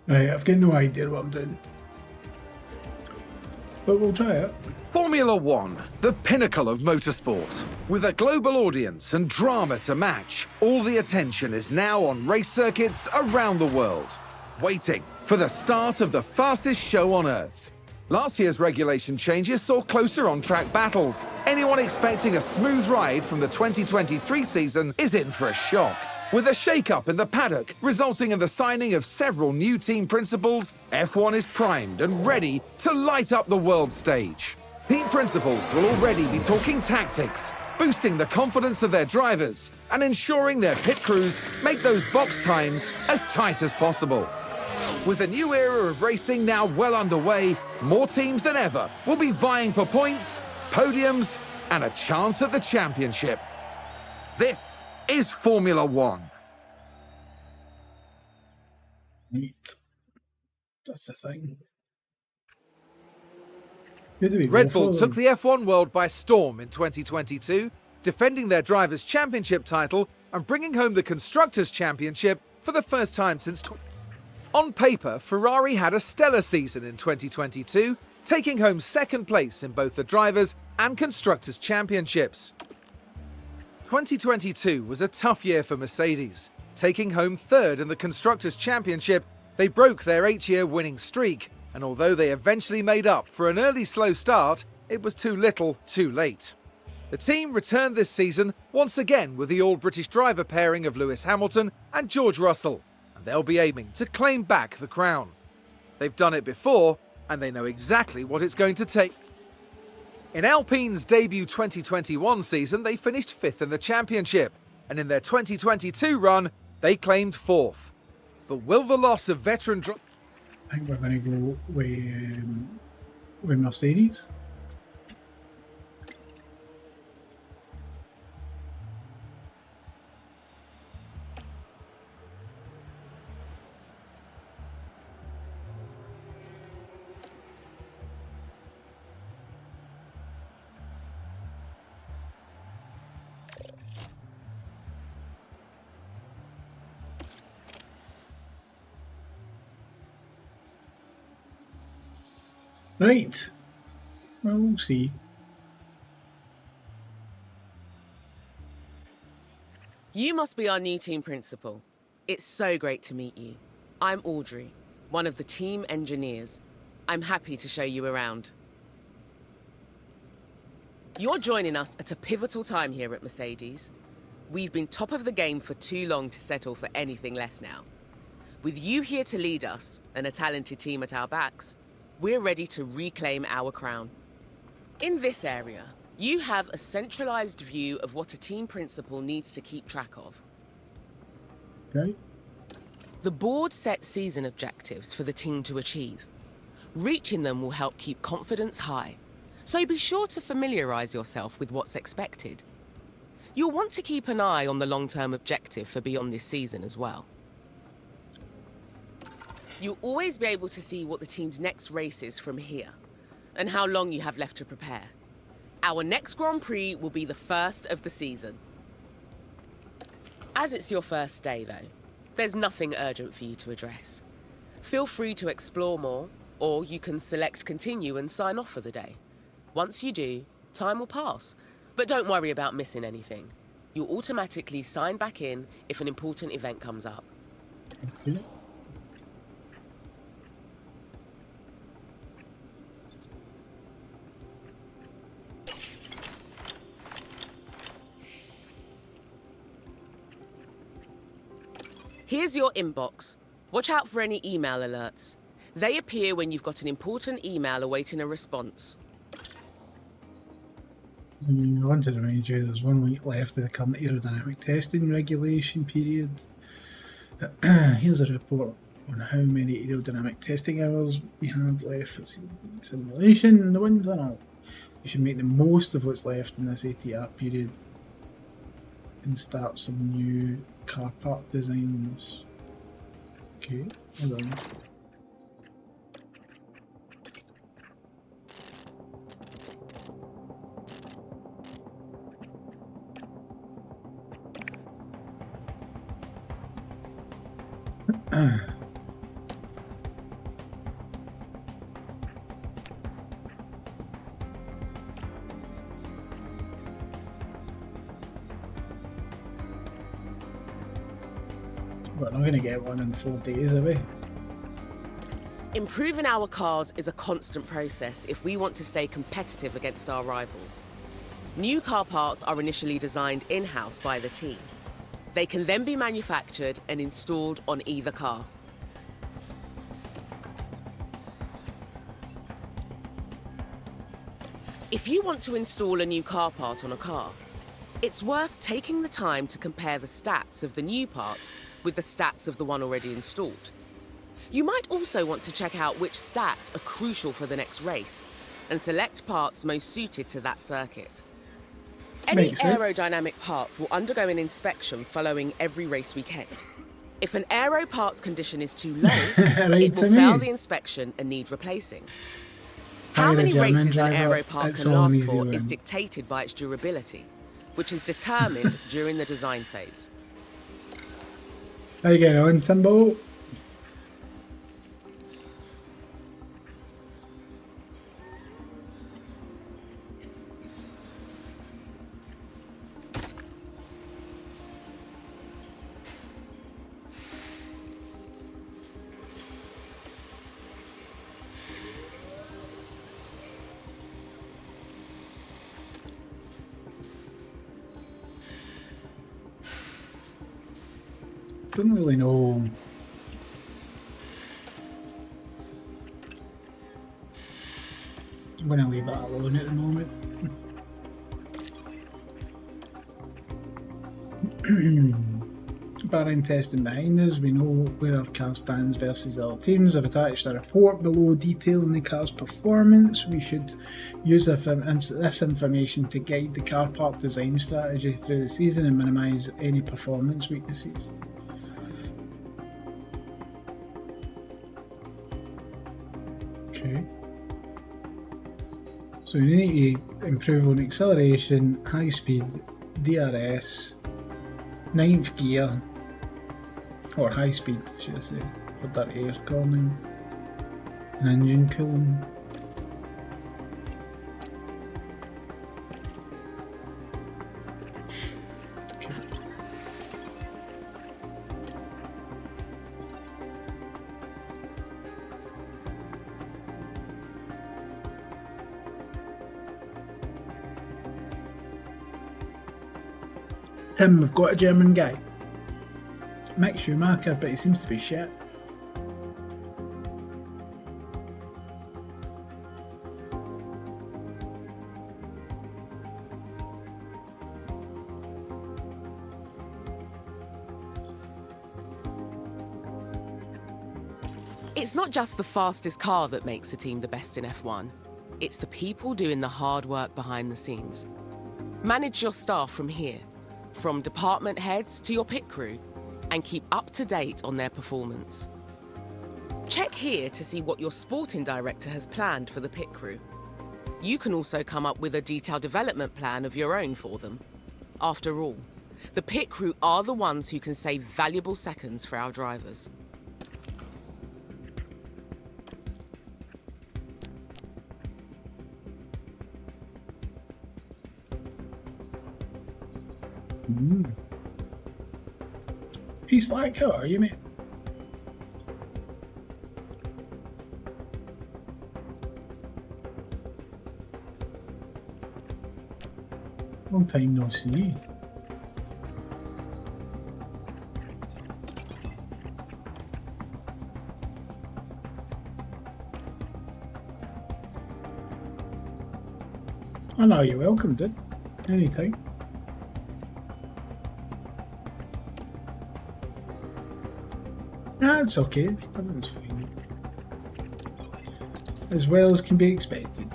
Right, I've got no idea what I'm doing. But we'll try it. Formula One, the pinnacle of motorsport. With a global audience and drama to match, all the attention is now on race circuits around the world, waiting for the start of the fastest show on Earth. Last year's regulation changes saw closer on-track battles. Anyone expecting a smooth ride from the 2023 season is in for a shock. With a shake-up in the paddock resulting in the signing of several new team principals, F1 is primed and ready to light up the world stage. Team principals will already be talking tactics, boosting the confidence of their drivers and ensuring their pit crews make those box times as tight as possible. With a new era of racing now well underway, more teams than ever will be vying for points, podiums, and a chance at the championship. This is Formula One. Right. That's the thing. Who do we Red go Bull for took then? the F1 world by storm in 2022, defending their Drivers' Championship title and bringing home the Constructors' Championship for the first time since... On paper, Ferrari had a stellar season in 2022, taking home second place in both the Drivers' and Constructors' Championships. 2022 was a tough year for Mercedes. Taking home third in the Constructors' Championship, they broke their 8-year winning streak, and although they eventually made up for an early slow start, it was too little, too late. The team returned this season once again with the all-British driver pairing of Lewis Hamilton and George Russell, and they'll be aiming to claim back the crown. They've done it before, and they know exactly what it's going to take. In Alpine's debut 2021 season, they finished 5th in the championship, and in their 2022 run, they claimed 4th. But will the loss of veteran driver... I think we're going to go with Mercedes. Right. Well, we'll see. You must be our new team principal. It's so great to meet you. I'm Audrey, one of the team engineers. I'm happy to show you around. You're joining us at a pivotal time here at Mercedes. We've been top of the game for too long to settle for anything less now. With you here to lead us, and a talented team at our backs, we're ready to reclaim our crown. In this area, you have a centralized view of what a team principal needs to keep track of. Okay. The board sets season objectives for the team to achieve. Reaching them will help keep confidence high, so be sure to familiarize yourself with what's expected. You'll want to keep an eye on the long-term objective for beyond this season as well. You'll always be able to see what the team's next race is from here, and how long you have left to prepare. Our next Grand Prix will be the first of the season. As it's your first day, though, there's nothing urgent for you to address. Feel free to explore more, or you can select continue and sign off for the day. Once you do, time will pass, but don't worry about missing anything. You'll automatically sign back in if an important event comes up. Okay. Here's your inbox. Watch out for any email alerts. They appear when you've got an important email awaiting a response. I want to remind you there's 1 week left of the current aerodynamic testing regulation period. Here's a report on how many aerodynamic testing hours we have left for simulation, the wins and all. We should make the most of what's left in this ATR period and start some new car part designs. Okay, hold on. We're not going to get one in 4 days, are we? Improving our cars is a constant process if we want to stay competitive against our rivals. New car parts are initially designed in-house by the team. They can then be manufactured and installed on either car. If you want to install a new car part on a car, it's worth taking the time to compare the stats of the new part with the stats of the one already installed. You might also want to check out which stats are crucial for the next race and select parts most suited to that circuit. Any aerodynamic parts will undergo an inspection following every race weekend. If an aero parts condition is too low, it will fail the inspection and need replacing. How many races an aero part can last for is dictated by its durability, which is determined during the design phase. How you getting on, Timbo? Don't really know. I'm going to leave that alone at the moment. Barring testing behind us, we know where our car stands versus other teams. I've attached a report below detailing the car's performance. We should use this information to guide the car park design strategy through the season and minimise any performance weaknesses. Okay. So we need to improve on acceleration, high speed, DRS, 9th gear, or high speed should I say, for that air cornering, and engine cooling. Okay. Tim, we've got a German guy. Mick Schumacher, but he seems to be shit. It's not just the fastest car that makes a team the best in F1. It's the people doing the hard work behind the scenes. Manage your staff from here, from department heads to your pit crew, and keep up to date on their performance. Check here to see what your sporting director has planned for the pit crew. You can also come up with a detailed development plan of your own for them. After all, the pit crew are the ones who can save valuable seconds for our drivers. Peace like, how are you, mate? Long time no see. I know you're welcome, dude. Anytime. Nah, it's okay. Everything's fine. As well as can be expected.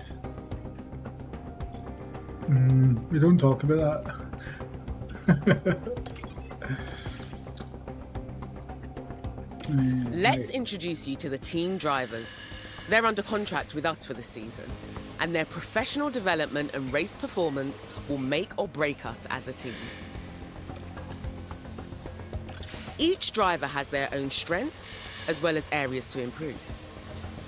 We don't talk about that. Let's introduce you to the team drivers. They're under contract with us for the season, and their professional development and race performance will make or break us as a team. Each driver has their own strengths, as well as areas to improve.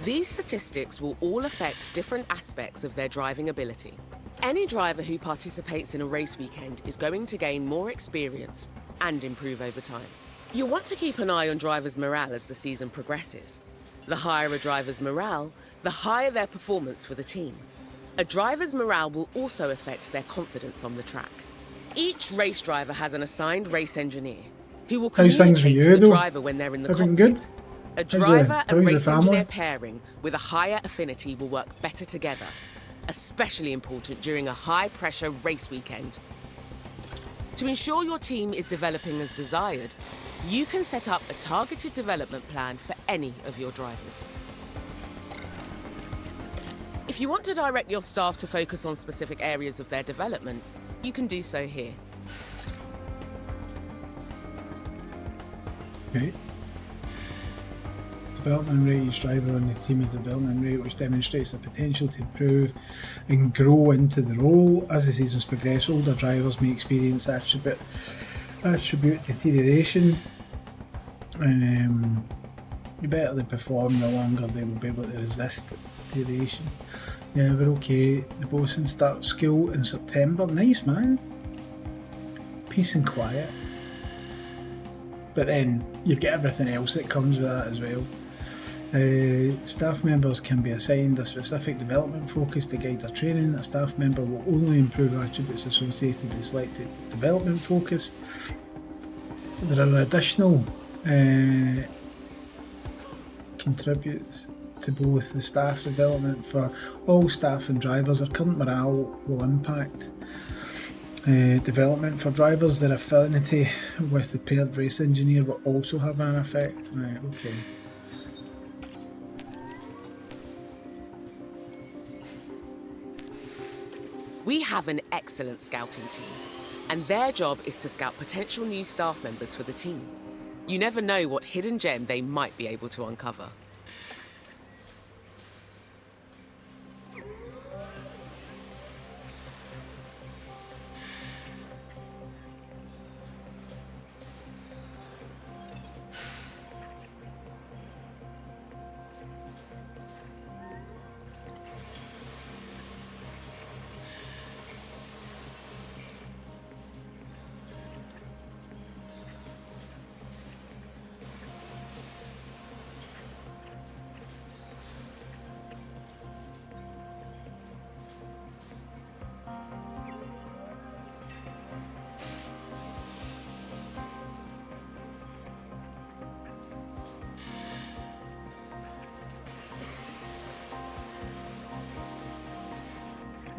These statistics will all affect different aspects of their driving ability. Any driver who participates in a race weekend is going to gain more experience and improve over time. You'll want to keep an eye on drivers' morale as the season progresses. The higher a driver's morale, the higher their performance for the team. A driver's morale will also affect their confidence on the track. Each race driver has an assigned race engineer who will How's things communicate with to you, the though? driver when they're in the Everything cockpit. good? A driver how's and the race family? engineer pairing with a higher affinity will work better together, especially important during a high-pressure race weekend. To ensure your team is developing as desired, you can set up a targeted development plan for any of your drivers. If you want to direct your staff to focus on specific areas of their development, you can do so here. Okay. Development rate. Each driver on the team has a development rate which demonstrates the potential to improve and grow into the role. As the seasons progress, older drivers may experience attribute deterioration, and the better they perform, the longer they will be able to resist deterioration. Yeah, we're okay. The bosun starts school in September. Nice, man. Peace and quiet. But then you've got everything else that comes with that as well. Staff members can be assigned a specific development focus to guide their training. A staff member will only improve attributes associated with selected development focus. There are additional contributes to both the staff development for all staff and drivers. Our current morale will impact development for drivers. Their affinity with the paired race engineer will also have an effect. Right, okay. We have an excellent scouting team, and their job is to scout potential new staff members for the team. You never know what hidden gem they might be able to uncover.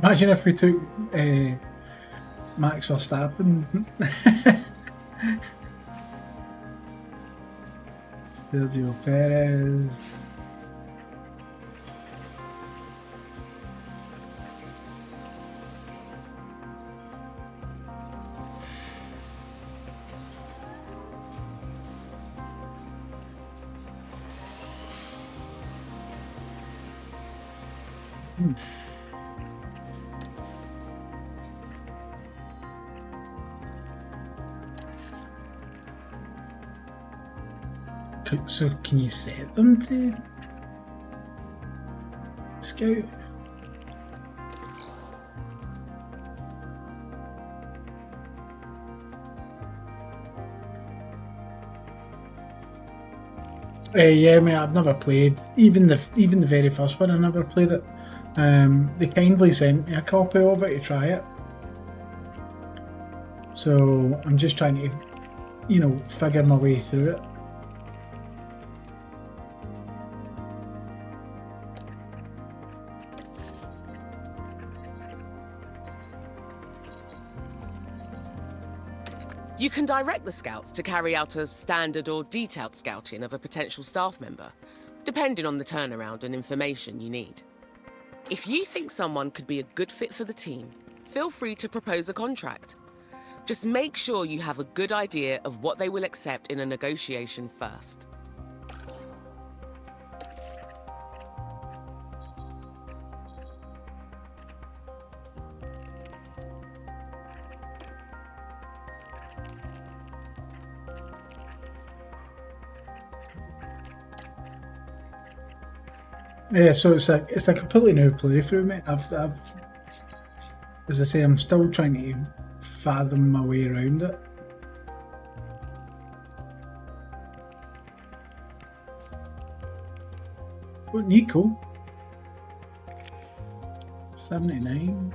Imagine if we took Max Verstappen. Sergio Perez. So can you set them to scout? Yeah, mate, I've never played. Even the very first one, I never played it. They kindly sent me a copy of it to try it. So I'm just trying to, figure my way through it. You can direct the scouts to carry out a standard or detailed scouting of a potential staff member, depending on the turnaround and information you need. If you think someone could be a good fit for the team, feel free to propose a contract. Just make sure you have a good idea of what they will accept in a negotiation first. Yeah, so it's a completely new playthrough, mate. I've as I say, I'm still trying to fathom my way around it. Got Nico. 79.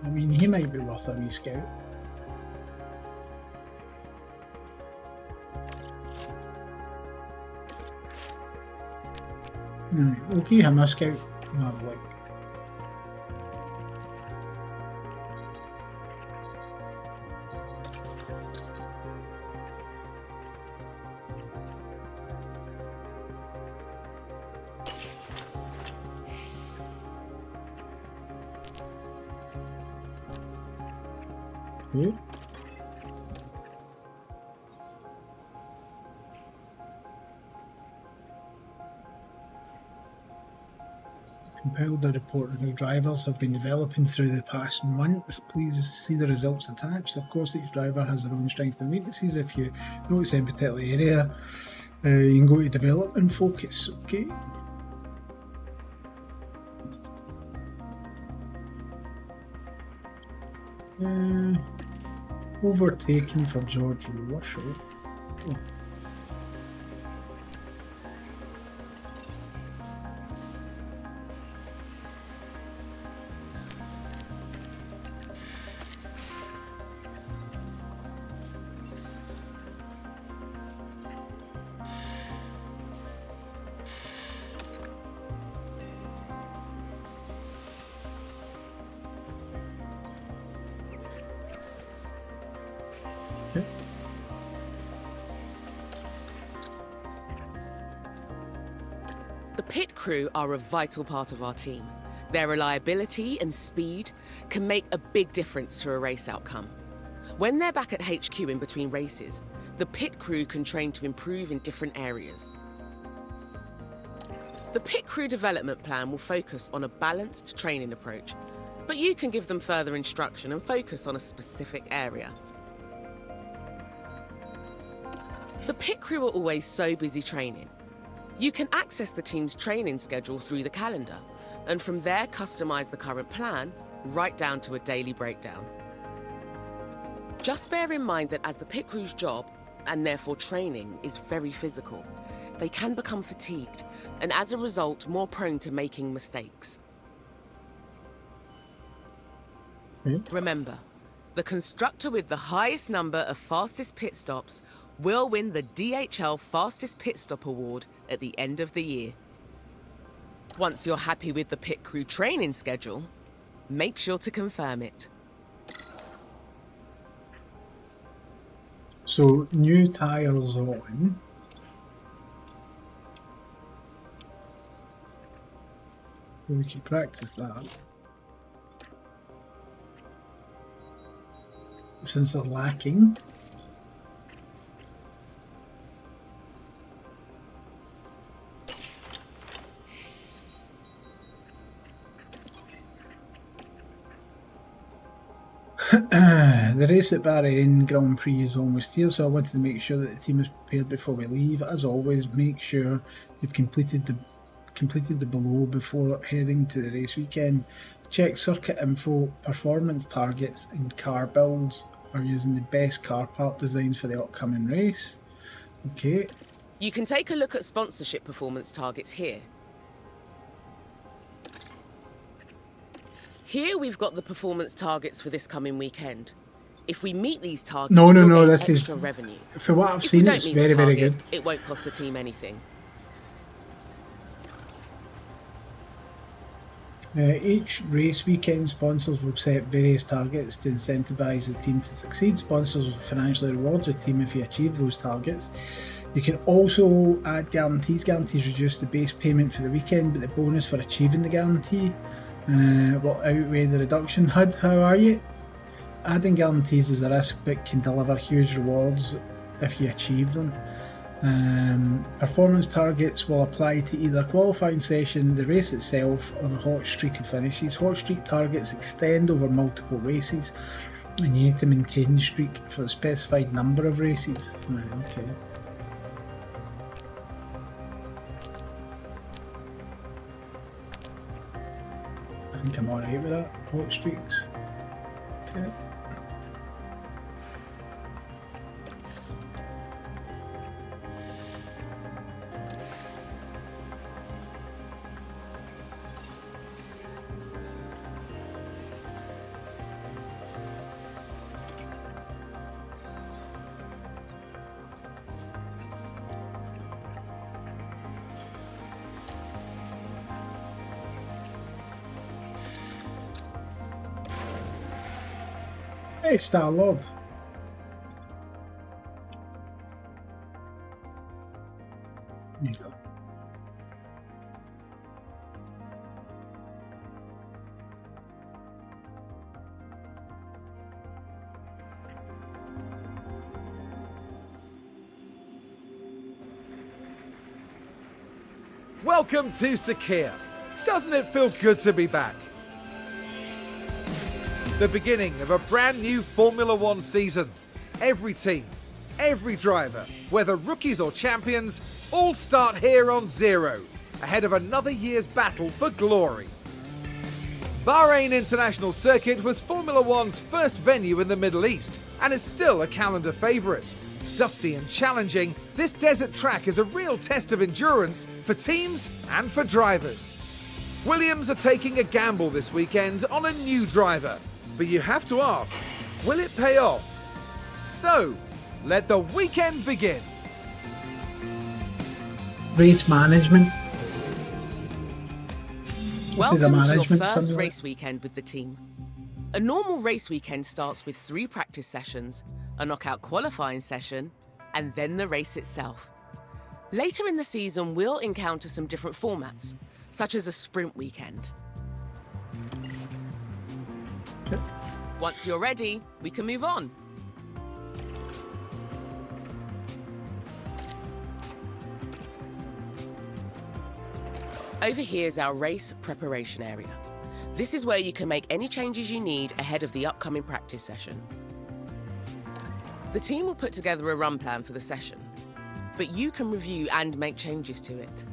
I mean, he might be worth a wee scout. Right, we'll give him a scout and have a look. Okay. Compiled a report on how drivers have been developing through the past month. Please see the results attached. Of course, each driver has their own strengths and weaknesses. If you notice any particular area, you can go to develop and focus. Okay. Overtaking for George Russell. Oh. The pit crew are a vital part of our team. Their reliability and speed can make a big difference to a race outcome. When they're back at HQ in between races, the pit crew can train to improve in different areas. The pit crew development plan will focus on a balanced training approach, but you can give them further instruction and focus on a specific area. The pit crew are always so busy training. You can access the team's training schedule through the calendar, and from there customize the current plan right down to a daily breakdown. Just bear in mind that as the pit crew's job, and therefore training, is very physical, they can become fatigued, and as a result, more prone to making mistakes. Remember, the constructor with the highest number of fastest pit stops will win the DHL Fastest Pit Stop Award at the end of the year. Once you're happy with the pit crew training schedule, make sure to confirm it. So, new tyres on. We can practice that. Since they're lacking. The race at Bahrain Grand Prix is almost here, so I wanted to make sure that the team is prepared before we leave. As always, make sure you've completed the below before heading to the race weekend. Check circuit info, performance targets, and car builds are using the best car part designs for the upcoming race. Okay. You can take a look at sponsorship performance targets here. Here we've got the performance targets for this coming weekend. If we meet these targets, we'll gain extra revenue. For what I've seen, it's very, very good. It won't cost the team anything. Each race weekend, sponsors will set various targets to incentivise the team to succeed. Sponsors will financially reward the team if you achieve those targets. You can also add guarantees. Guarantees reduce the base payment for the weekend, but the bonus for achieving the guarantee will outweigh the reduction. HUD, how are you? Adding guarantees is a risk but can deliver huge rewards if you achieve them. Performance targets will apply to either qualifying session, the race itself, or the hot streak of finishes. Hot streak targets extend over multiple races, and you need to maintain the streak for a specified number of races. Right, okay. I think I'm alright with that. Hot streaks. Okay. Hey, Star-Lord. There you go. Welcome to Sakir. Doesn't it feel good to be back? The beginning of a brand new Formula One season. Every team, every driver, whether rookies or champions, all start here on zero, ahead of another year's battle for glory. Bahrain International Circuit was Formula One's first venue in the Middle East and is still a calendar favourite. Dusty and challenging, this desert track is a real test of endurance for teams and for drivers. Williams are taking a gamble this weekend on a new driver, but you have to ask, will it pay off? So, let the weekend begin. Race management. This is a Welcome to your management first simulator. race weekend with the team. A normal race weekend starts with 3 practice sessions, a knockout qualifying session, and then the race itself. Later in the season, we'll encounter some different formats, such as a sprint weekend. Okay. Once you're ready, we can move on. Over here is our race preparation area. This is where you can make any changes you need ahead of the upcoming practice session. The team will put together a run plan for the session, but you can review and make changes to it.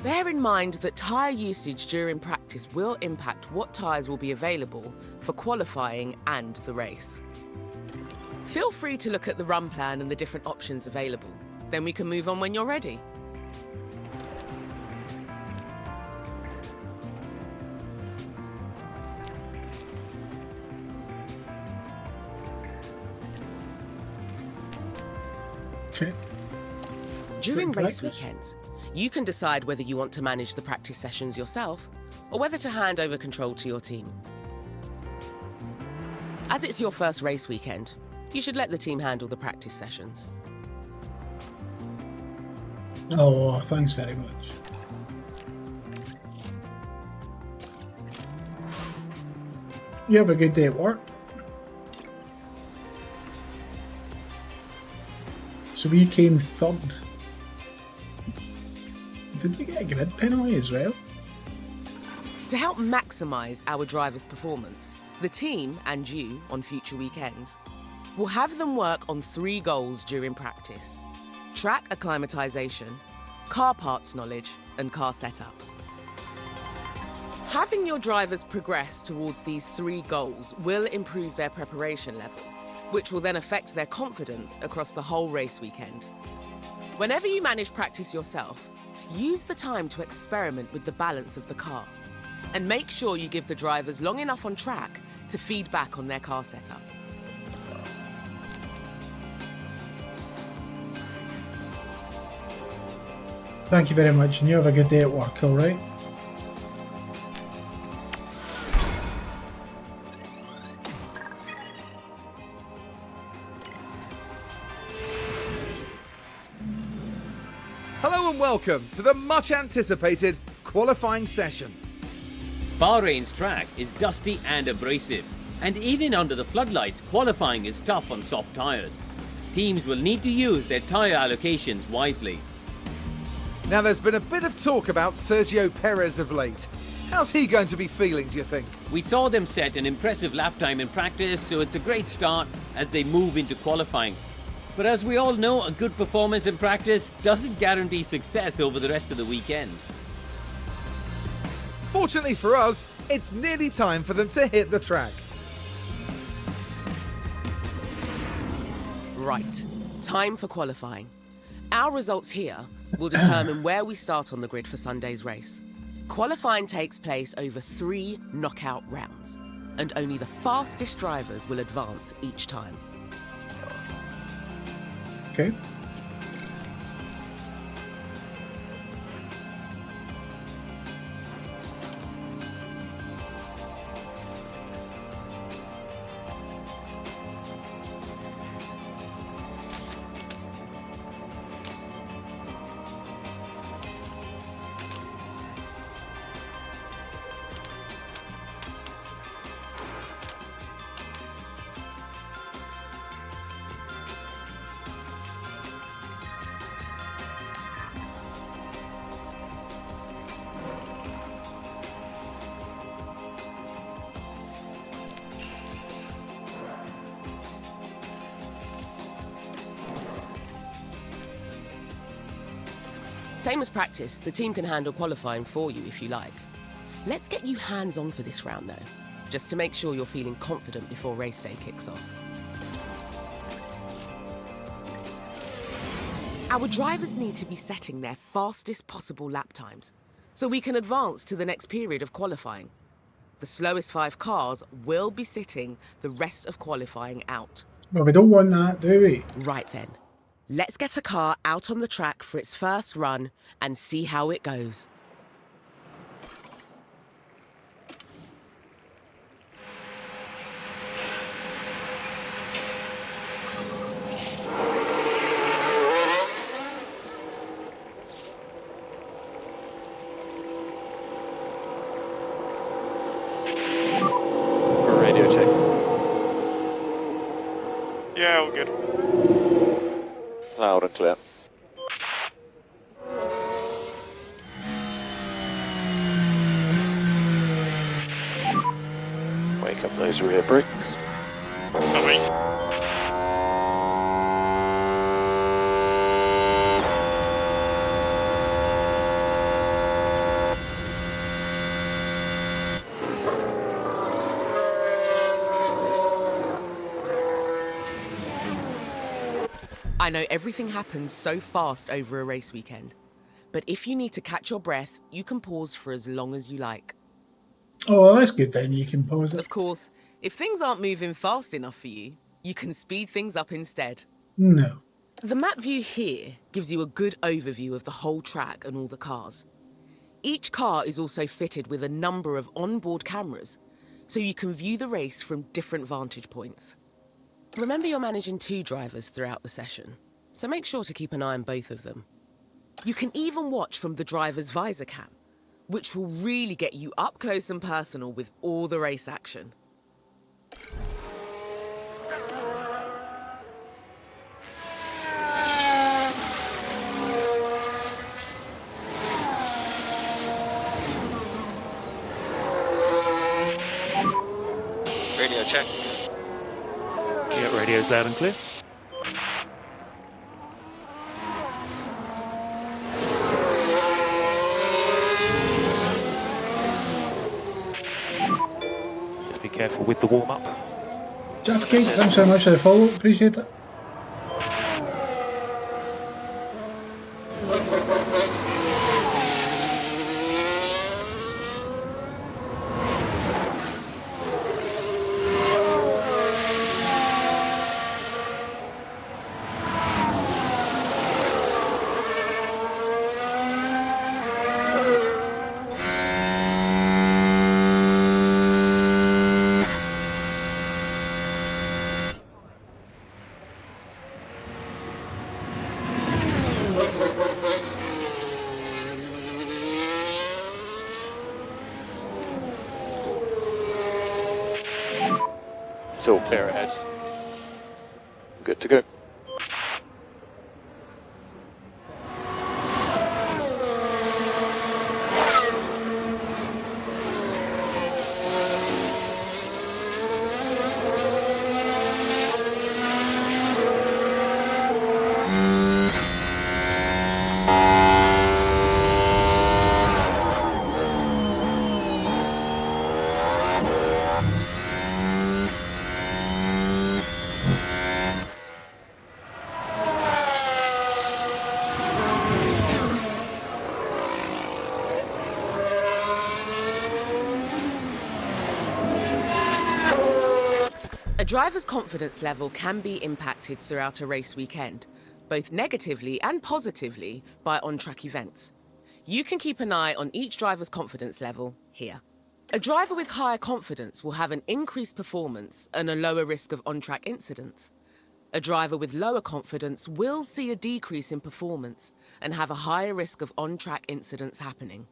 Bear in mind that tyre usage during practice will impact what tyres will be available for qualifying and the race. Feel free to look at the run plan and the different options available. Then we can move on when you're ready. Okay. During race Practice. weekends, you can decide whether you want to manage the practice sessions yourself or whether to hand over control to your team. As it's your first race weekend, you should let the team handle the practice sessions. Oh, thanks very much. You have a good day at work. So we came third. Did we get a grid penalty as well? To help maximise our drivers' performance, the team and you on future weekends will have them work on 3 goals during practice: track acclimatisation, car parts knowledge, and car setup. Having your drivers progress towards these 3 goals will improve their preparation level, which will then affect their confidence across the whole race weekend. Whenever you manage practice yourself, use the time to experiment with the balance of the car and make sure you give the drivers long enough on track to feed back on their car setup. Thank you very much, and you have a good day at work, alright? Hello and welcome to the much anticipated qualifying session. Bahrain's track is dusty and abrasive, and even under the floodlights, qualifying is tough on soft tyres. Teams will need to use their tyre allocations wisely. Now, there's been a bit of talk about Sergio Perez of late. How's he going to be feeling, do you think? We saw them set an impressive lap time in practice, so it's a great start as they move into qualifying. But as we all know, a good performance in practice doesn't guarantee success over the rest of the weekend. Fortunately for us, it's nearly time for them to hit the track. Right, time for qualifying. Our results here will determine where we start on the grid for Sunday's race. Qualifying takes place over 3 knockout rounds, and only the fastest drivers will advance each time. Okay. Same as practice, the team can handle qualifying for you if you like. Let's get you hands-on for this round though, just to make sure you're feeling confident before race day kicks off. Our drivers need to be setting their fastest possible lap times, so we can advance to the next period of qualifying. The slowest 5 cars will be sitting the rest of qualifying out. Well, we don't want that, do we? Right then. Let's get a car out on the track for its first run and see how it goes. Radio check. Yeah, all good. Loud and clear. Wake up those rear brakes. Copy. I know everything happens so fast over a race weekend, but if you need to catch your breath, you can pause for as long as you like. Oh, well, that's good then. You can pause it. Of course, if things aren't moving fast enough for you, you can speed things up instead. No. The map view here gives you a good overview of the whole track and all the cars. Each car is also fitted with a number of onboard cameras, so you can view the race from different vantage points. Remember, you're managing 2 drivers throughout the session, so make sure to keep an eye on both of them. You can even watch from the driver's visor cam, which will really get you up close and personal with all the race action. Radio check. Yeah, radio's loud and clear. Just be careful with the warm-up. Jeff King, thanks so much for the follow. Appreciate it. It's all clear ahead. Good to go. driver's confidence level can be impacted throughout a race weekend, both negatively and positively by on-track events. You can keep an eye on each driver's confidence level here. A driver with higher confidence will have an increased performance and a lower risk of on-track incidents. A driver with lower confidence will see a decrease in performance and have a higher risk of on-track incidents happening.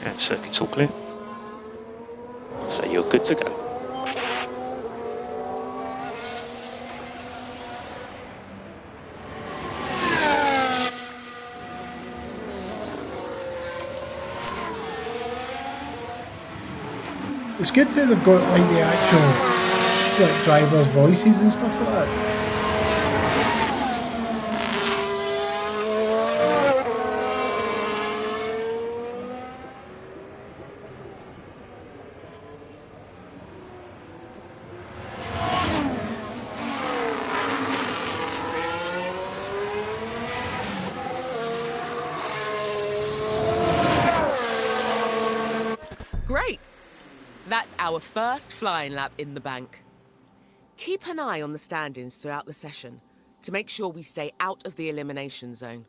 And circuit's all clear. So you're good to go. It's good that they've got like the actual like drivers' voices and stuff like that. Great! That's our first flying lap in the bank. Keep an eye on the standings throughout the session to make sure we stay out of the elimination zone.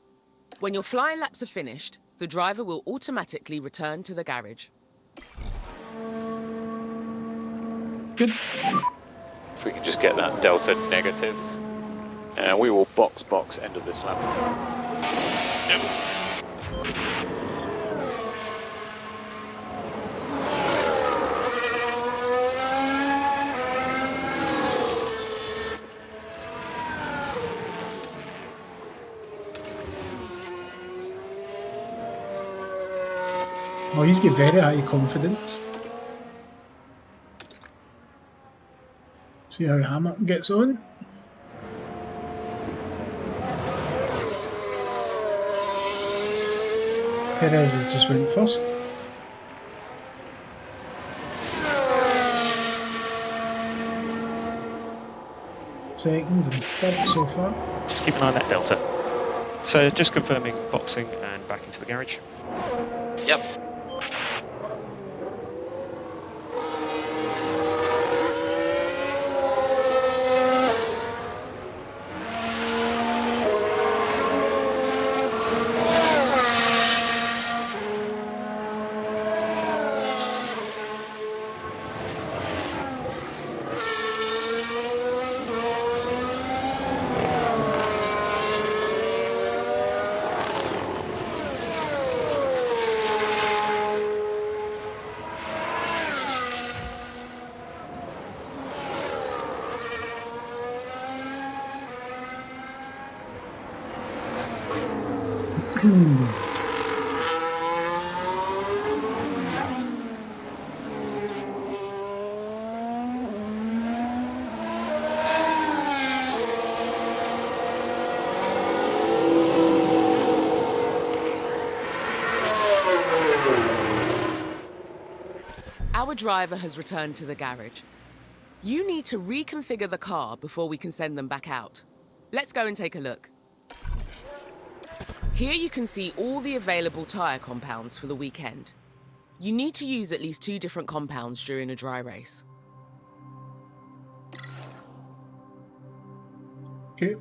When your flying laps are finished, the driver will automatically return to the garage. Good. If we can just get that delta negative, and we will box end of this lap. Well, he's got very high confidence. See how Hamilton gets on. Perez has just went first. Second and third so far. Just keep an eye on that delta. So just confirming boxing and back into the garage. Yep. Our driver has returned to the garage. You need to reconfigure the car before we can send them back out. Let's go and take a look. Here you can see all the available tyre compounds for the weekend. You need to use at least 2 different compounds during a dry race. Okay.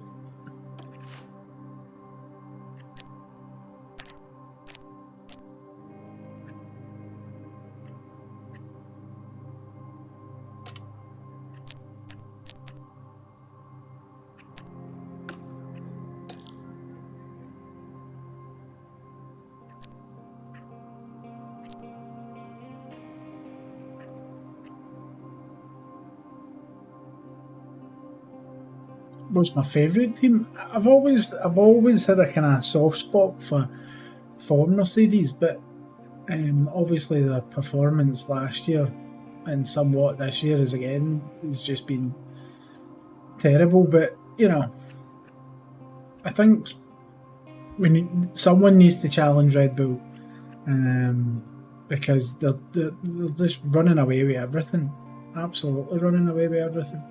What's my favourite team? I've always had a kind of soft spot for Mercedes, but obviously their performance last year and somewhat this year has just been terrible. But you know, I think someone needs to challenge Red Bull because they're just running away with everything, absolutely running away with everything.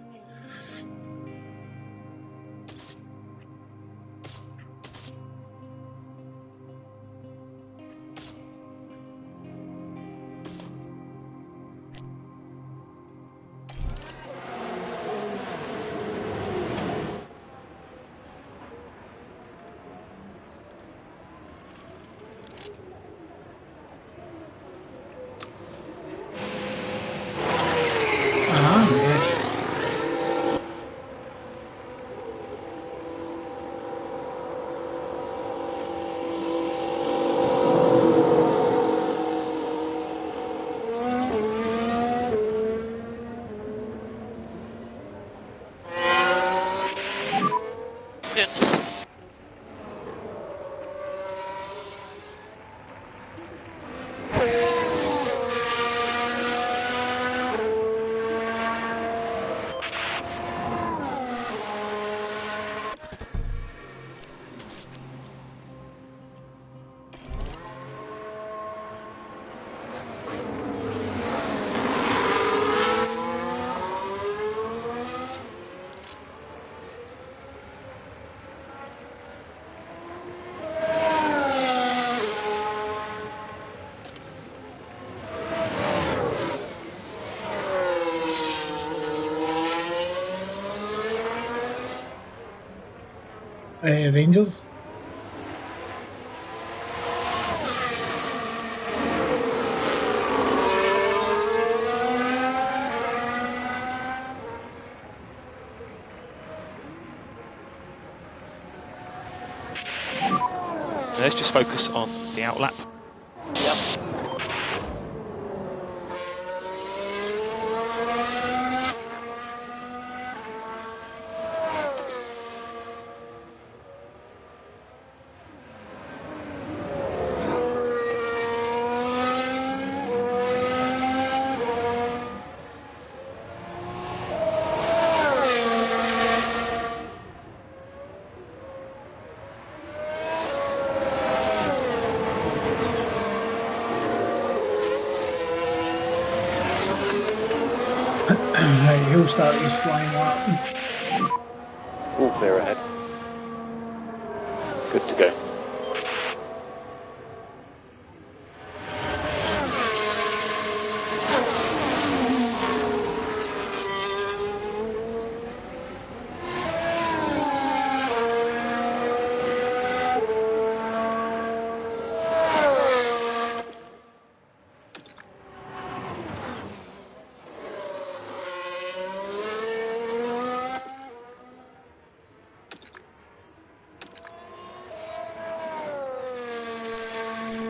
Rangers. Let's just focus on the outlap. Right, he'll start his flying lap. All clear ahead. Good to go.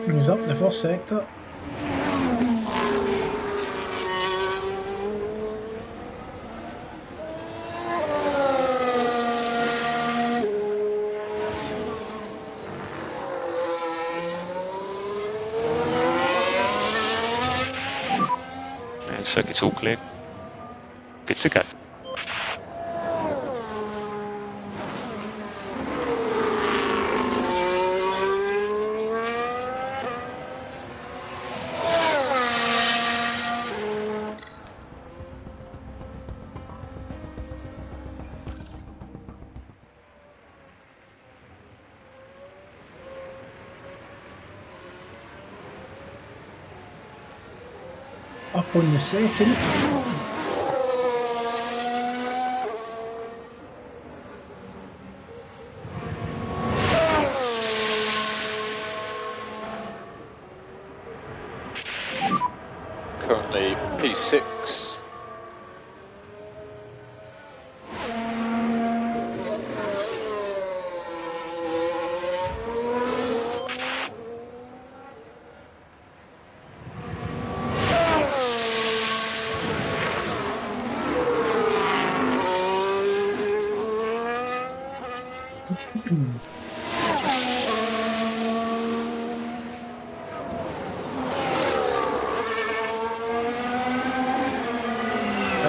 He's up in the first sector. And circuit's all clear. Good to go. Up on the second. Currently P6.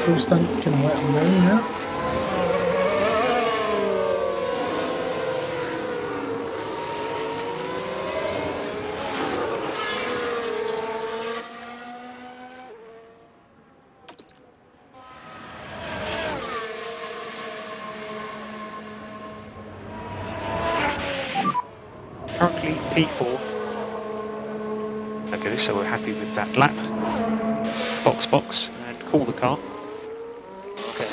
Double stunt can I let him down now? Currently P4. Okay, so we're happy with that lap. Box, and call the car. Okay.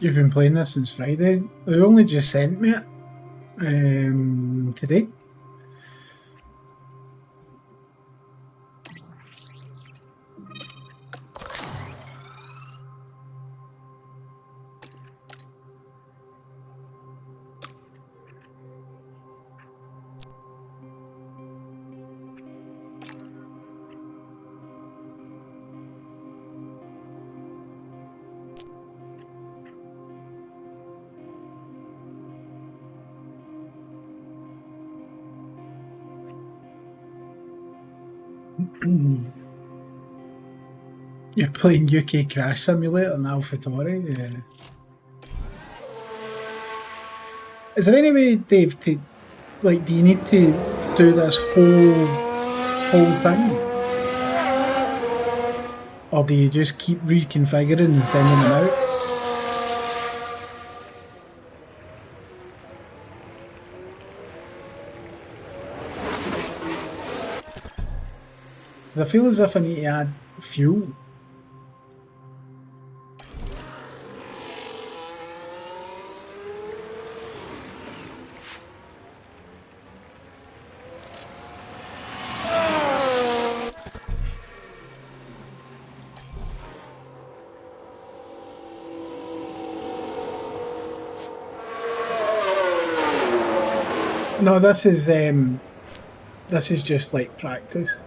You've been playing this since Friday. They only just sent me it today. You're playing UK Crash Simulator and AlphaTauri. Yeah. Is there any way, Dave, to like? Do you need to do this whole thing, or do you just keep reconfiguring and sending them out? I feel as if I need to add fuel. No, this is just like practice.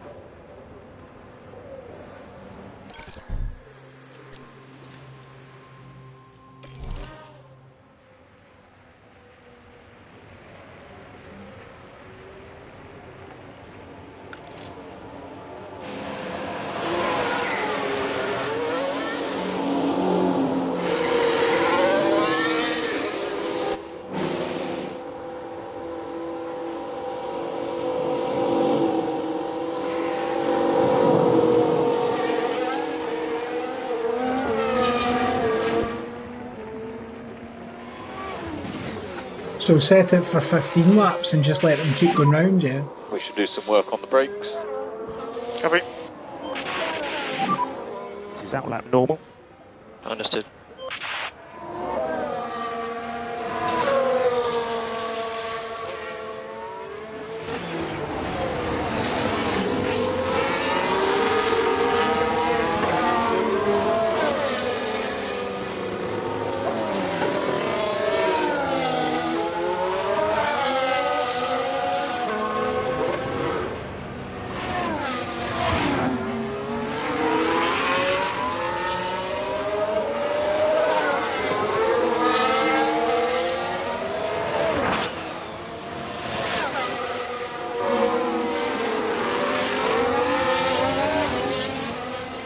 So set it for 15 laps and just let them keep going round, yeah? We should do some work on the brakes. Copy. This is out lap normal. Understood.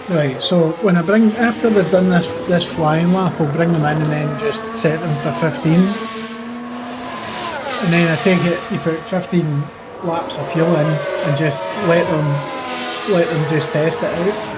Right, so when I bring, after they've done this flying lap, I'll bring them in and then just set them for 15. And then I take it, you put 15 laps of fuel in and just let them just test it out.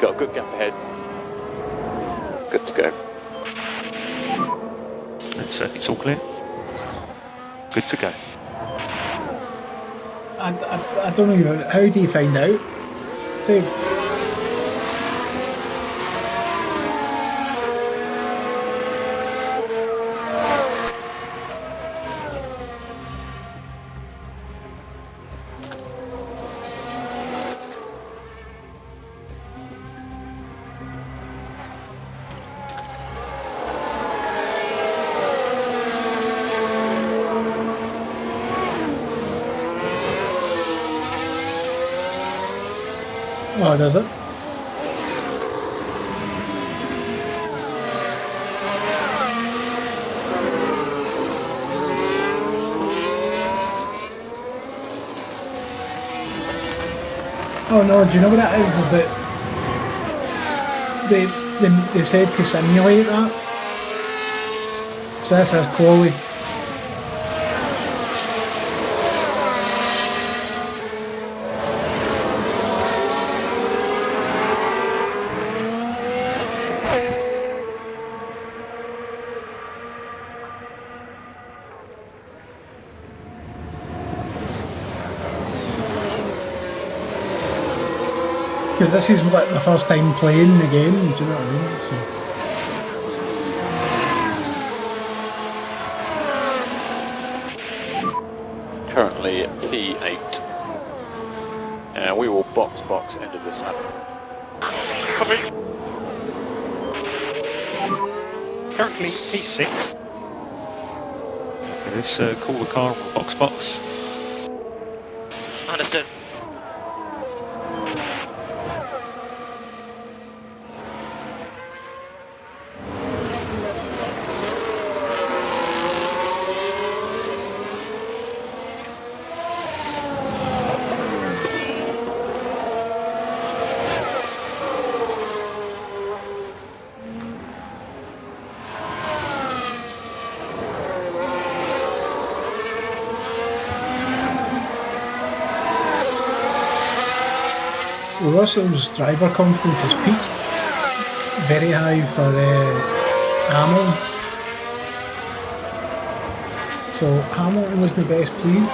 Got a good gap ahead. Good to go. And circuit's all clear. Good to go. I don't even, how do you find out, Dave? Oh, does it? Oh no, do you know what that is? Is that they said to simulate that. So this is quality. Because this is like the first time playing the game, do you know what I mean? So. Currently P8. And we will box end of this lap. Copy. Currently P6. Okay, let's call the car and box. Understood. Russell's driver confidence has peaked. Very high for Hamilton. So Hamilton was the best pleased.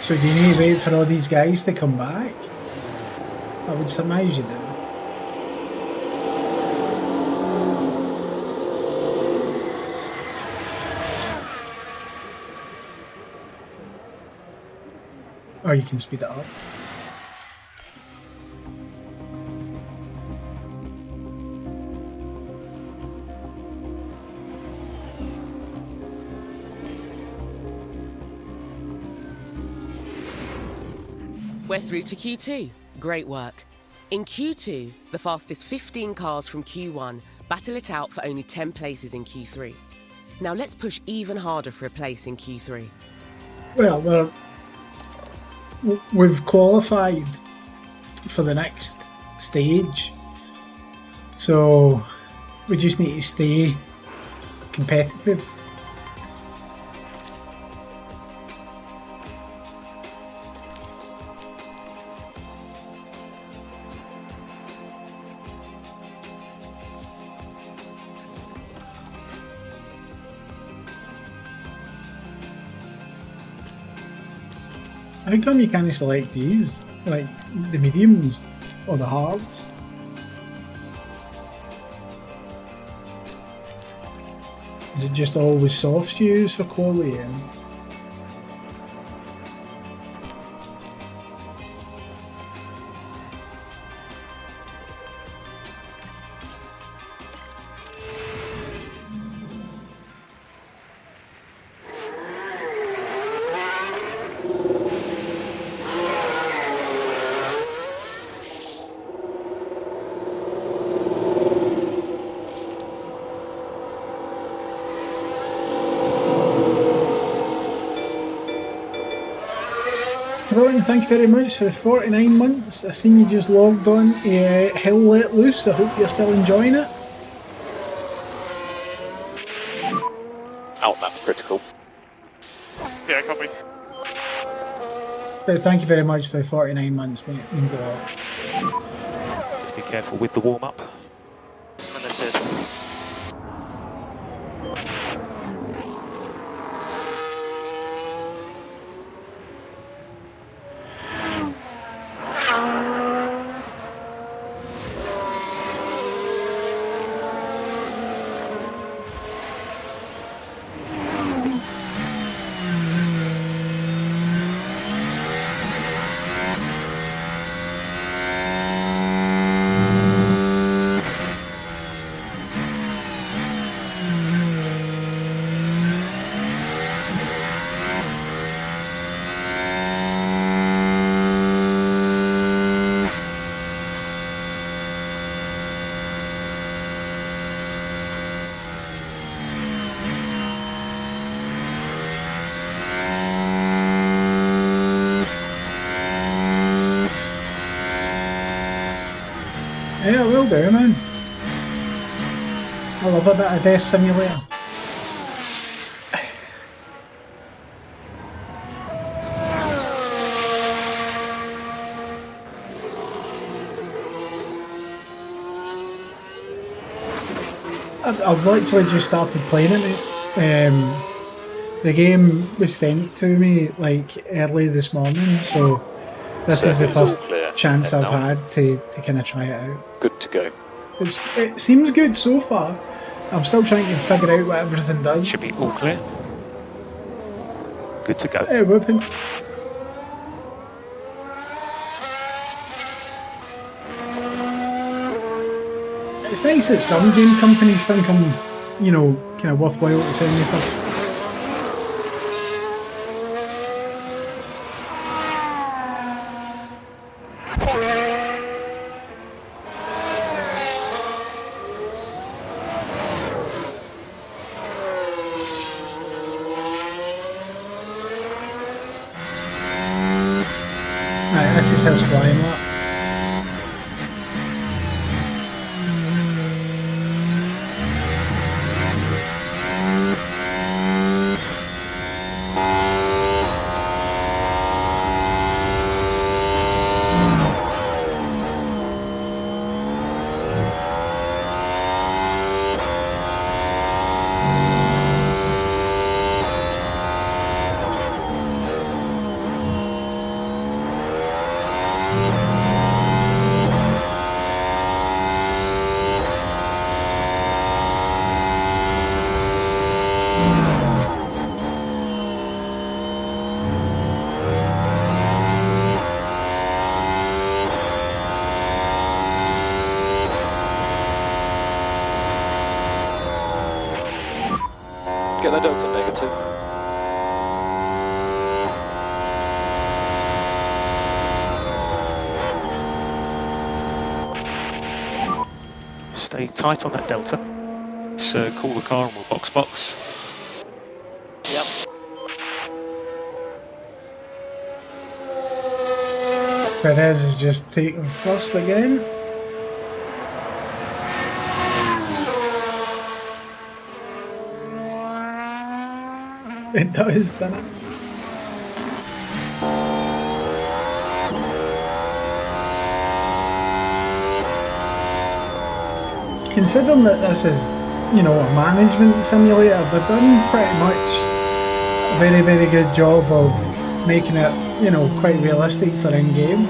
So do you need to wait for all these guys to come back? I would surmise you do. Or you can speed it up. We're through to Q2. Great work. In Q2, the fastest 15 cars from Q1 battle it out for only 10 places in Q3. Now let's push even harder for a place in Q3. Well, we've qualified for the next stage, so we just need to stay competitive. How come you can't select these? Like the mediums or the hards? Is it just always softs you use for quality? Ron, thank you very much for the 49 months. I seen you just logged on Hell Let Loose. I hope you're still enjoying it. Out lap critical. Yeah, copy. But thank you very much for 49 months, mate. It means a lot. Be careful with the warm-up. Understood. Yeah, will do, man. I love a bit of Death Simulator. I've literally just started playing it, mate. The game was sent to me like early this morning, so this is the Circuit's all first clear. chance Head I've now. had to kind of try it out. Good to go. It seems good so far. I'm still trying to figure out what everything does. Should be all clear. Good to go. Hey, whooping. It's nice that some game companies think I'm, you know, kind of worthwhile to send me stuff. Right, this is his flying lap. Get that delta negative. Stay tight on that delta. So call the car and we'll box. Yep. Perez is just taking first again. It does, doesn't it? Considering that this is, you know, a management simulator, they've done pretty much a very, very good job of making it, you know, quite realistic for in-game.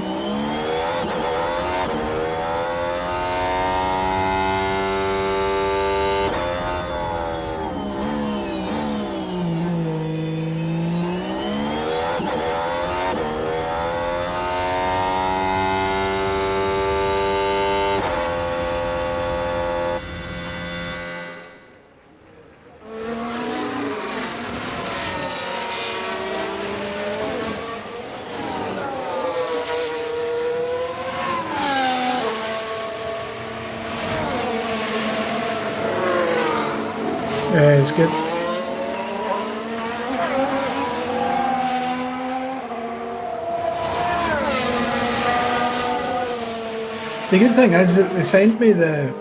Yeah, it's good. The good thing is that they sent me the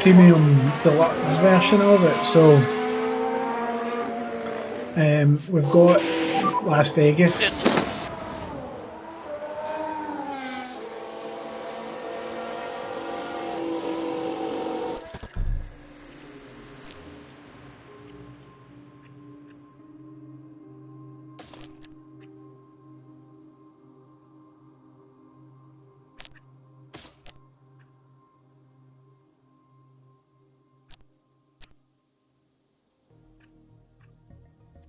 premium deluxe version of it, so We've got Las Vegas.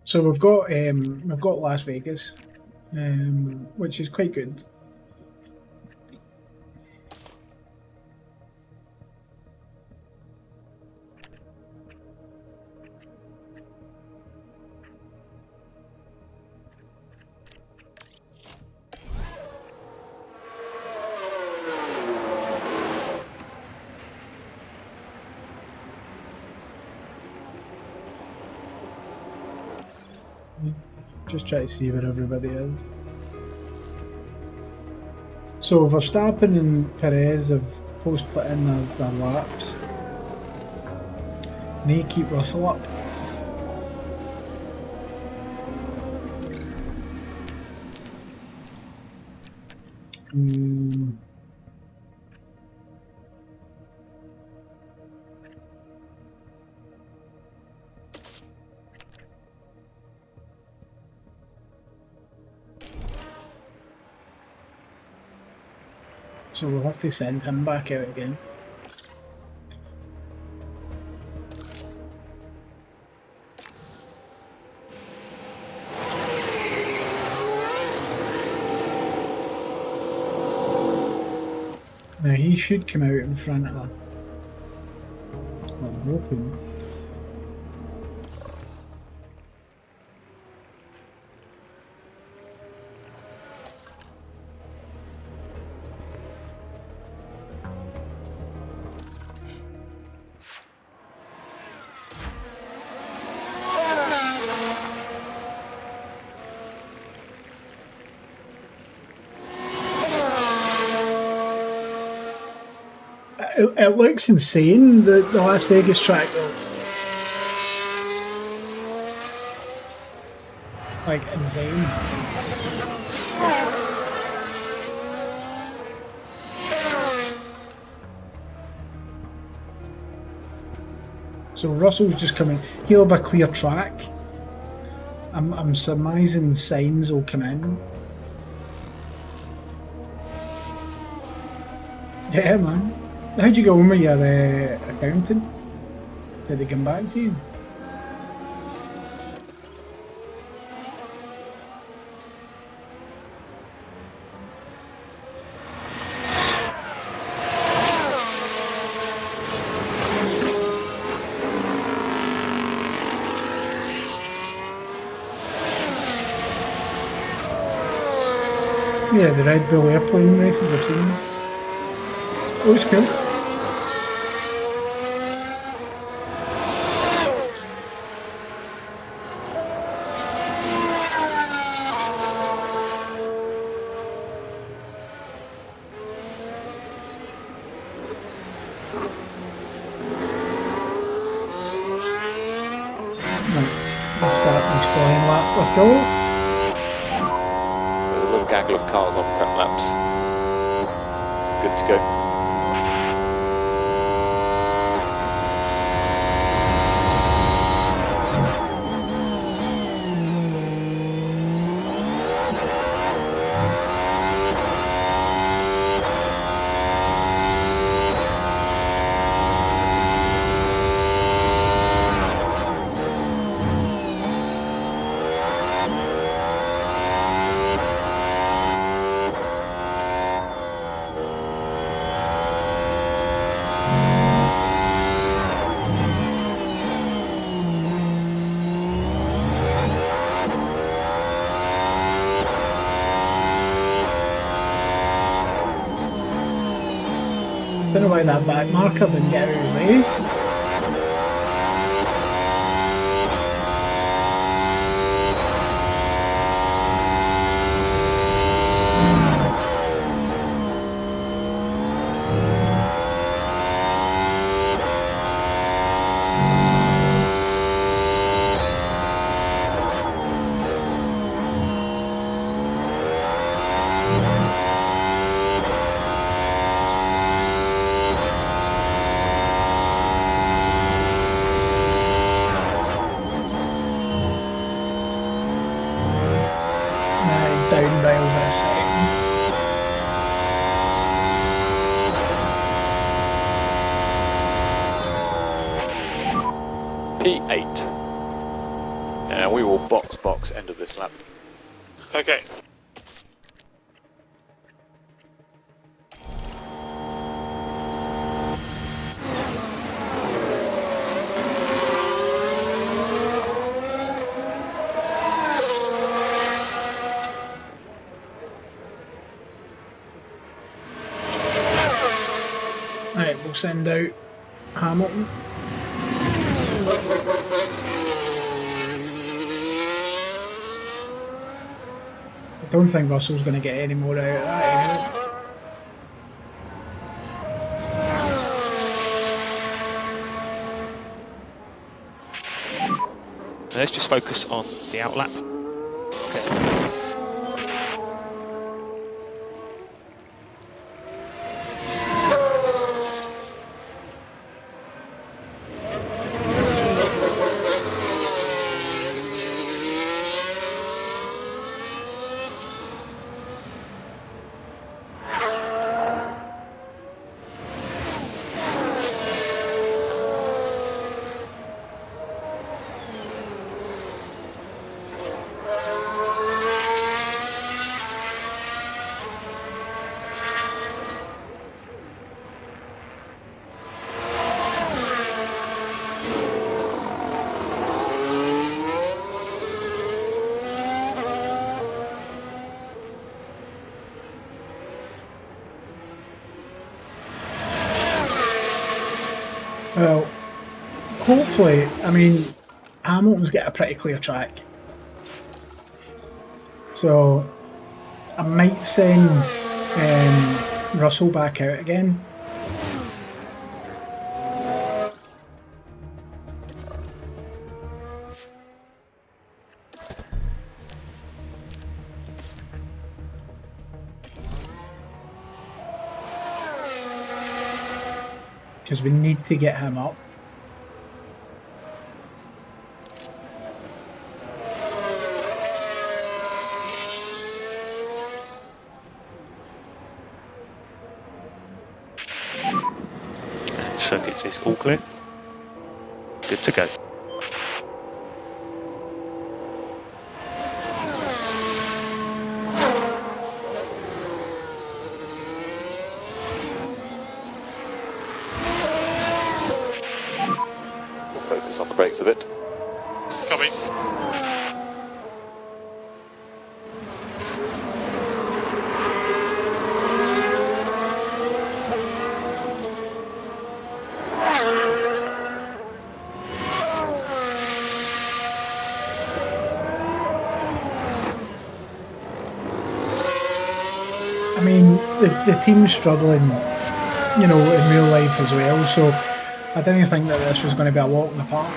So we've got Las Vegas, which is quite good. Just try to see where everybody is. So Verstappen and Perez have post put in their laps. And they keep Russell up. So we'll have to send him back out again. Now he should come out in front of her. I'm hoping. It looks insane, the Las Vegas track though. Like, insane. So Russell's just coming. He'll have a clear track. I'm surmising signs will come in. Yeah, man. How'd you go on with your accountant? Did they come back to you? Yeah, the Red Bull airplane races, I've seen them. Oh, it's cool. Let's start this flying lap. Let's go. There's a little gaggle of cars on prep laps. Good to go. Don't know why that back marker didn't get out of the way. P8. And we will box end of this lap. Okay. Right, we'll send out Hamilton. I don't think Russell's going to get any more out of that anyway. Let's just focus on the outlap. Okay. Well, hopefully, I mean, Hamilton's got a pretty clear track. So, I might send Russell back out again. Because we need to get him up. And circuits is all clear. Good to go. Focus on the brakes a bit. Copy. I mean, the team's struggling, you know, in real life as well, so I didn't think that this was going to be a walk in the park.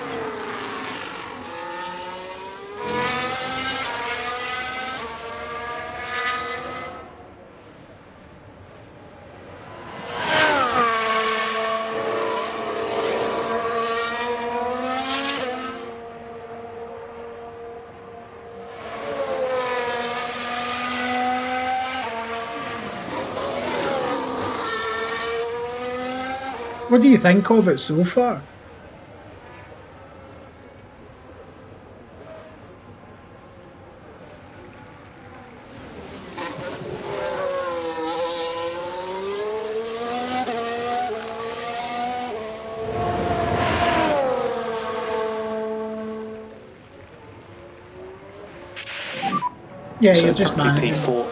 What do you think of it so far? Yeah, So you're just currently managing. P4.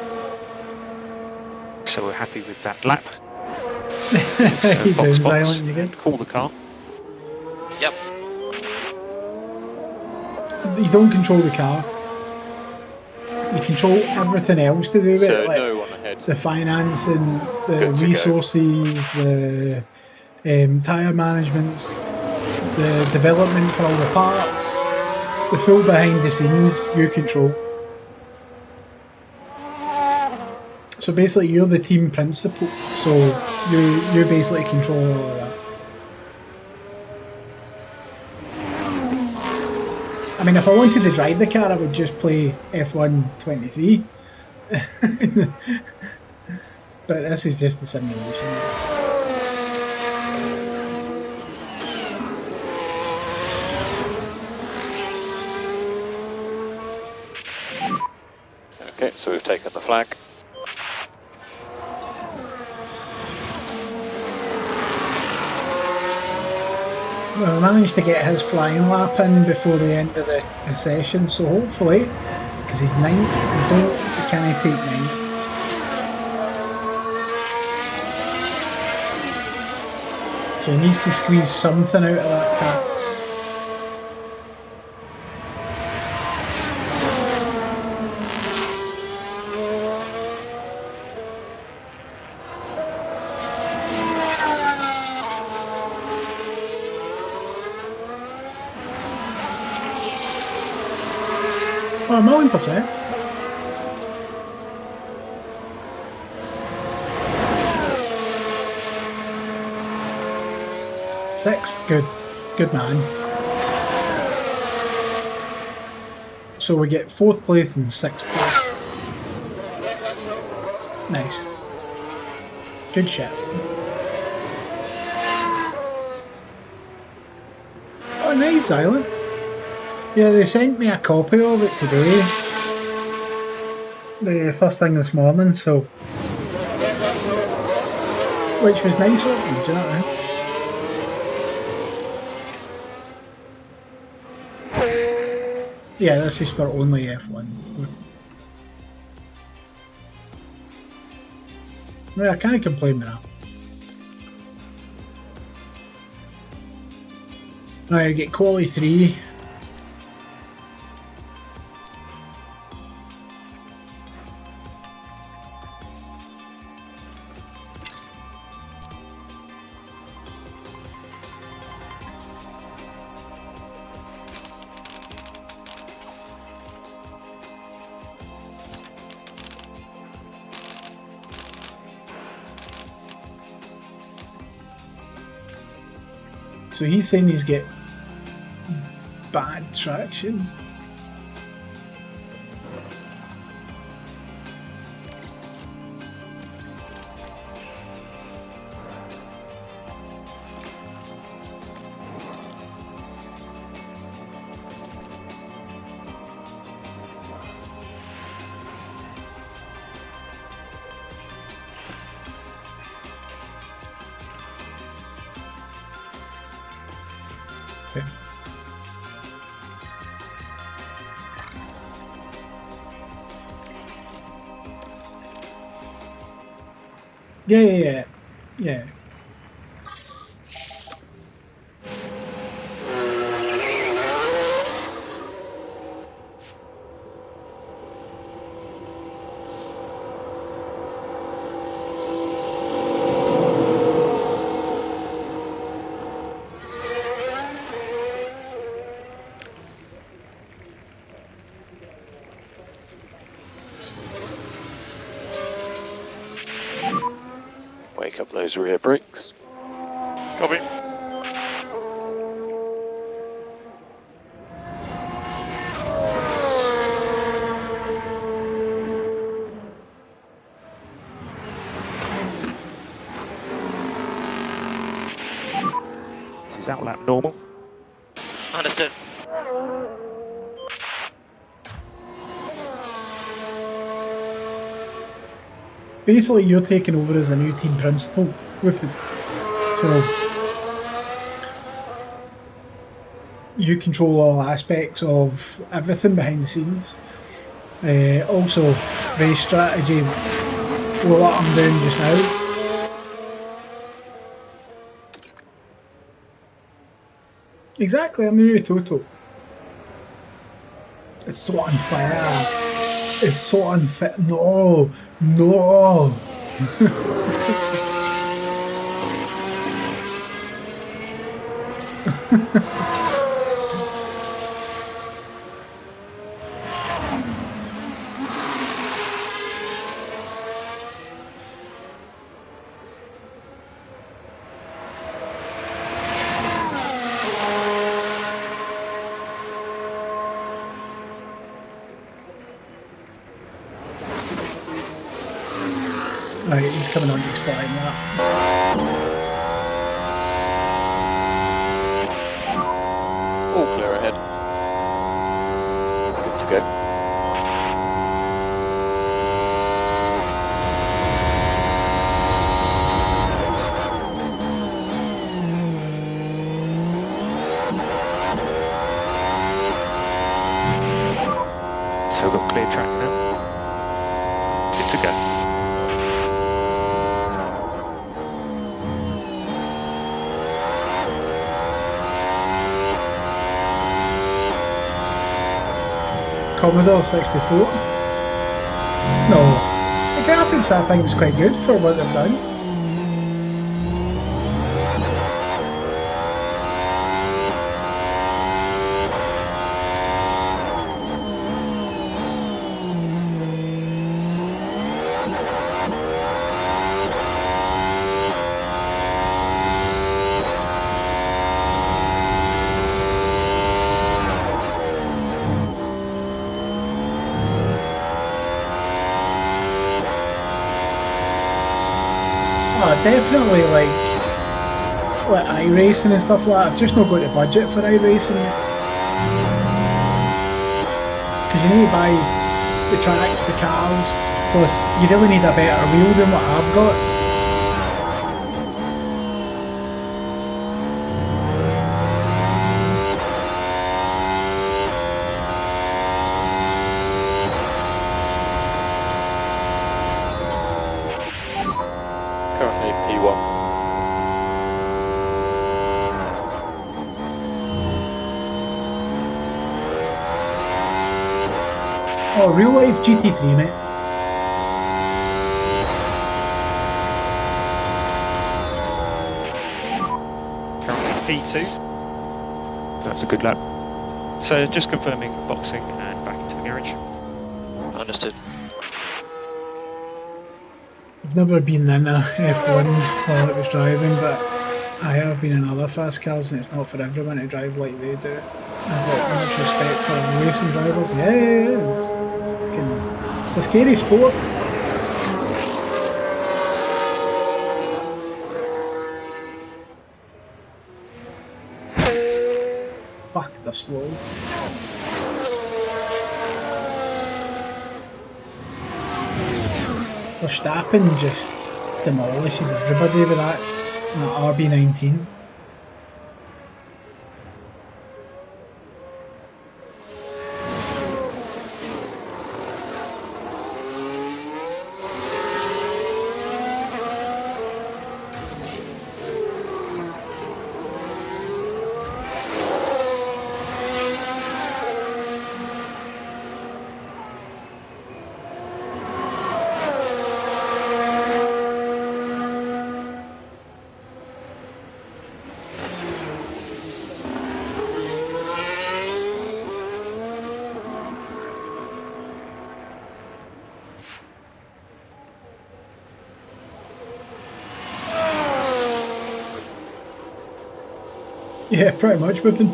So we're happy with that lap. You doing silent again? And call the car. Yep. You don't control the car. You control everything else to do with So it, like no one ahead. the financing, the Good to go. resources, the tyre managements, the development for all the parts, the full behind the scenes you control. So basically you're the team principal, so you basically control all of that. I mean, if I wanted to drive the car, I would just play F1 23. But this is just a simulation. pit, so we've taken the flag. Well, we managed to get his flying lap in before the end of the session, so hopefully, because he's ninth, we can't take ninth. So he needs to squeeze something out of that car. Oh, 1,000,000%. Six, good man. So we get 4th place and 6th place. Nice. Good shit. Oh, nice, Island. Yeah, they sent me a copy of it today. The first thing this morning, so. Which was nice of them, do you know what I mean? Yeah, this is for only F1. Well, I can't complain with that. Right, I get quali 3. So he's saying he's get bad traction. Okay. Yeah. Wake up those rear brakes. Copy. This is outlap normal. Understood. Basically, you're taking over as a new team principal, Whoopin. So you control all aspects of everything behind the scenes. Also, race strategy, what I'm doing just now. Exactly, I'm the new Toto. It's so unfair. It's so unfair. No. Right, he's coming on, he's flying that. All clear ahead. Good to go. clear track now. Good to go. Commodore 64. No, the graphics I think is quite good for what they've done. Definitely like iRacing and stuff like that. I've just not got the budget for iRacing yet. Because you need to buy the tracks, the cars, plus you really need a better wheel than what I've got. Currently P1. Oh, real life GT3, mate. Currently P2. That's a good lap. So just confirming boxing and back into the garage. Understood. I've never been in a F1 while it was driving, but I have been in other fast cars, and it's not for everyone to drive like they do. I've got much respect for racing drivers. Yeah, it's a scary sport. Fuck, they're slow. Verstappen just demolishes everybody with that RB19. Yeah, pretty much, whipping.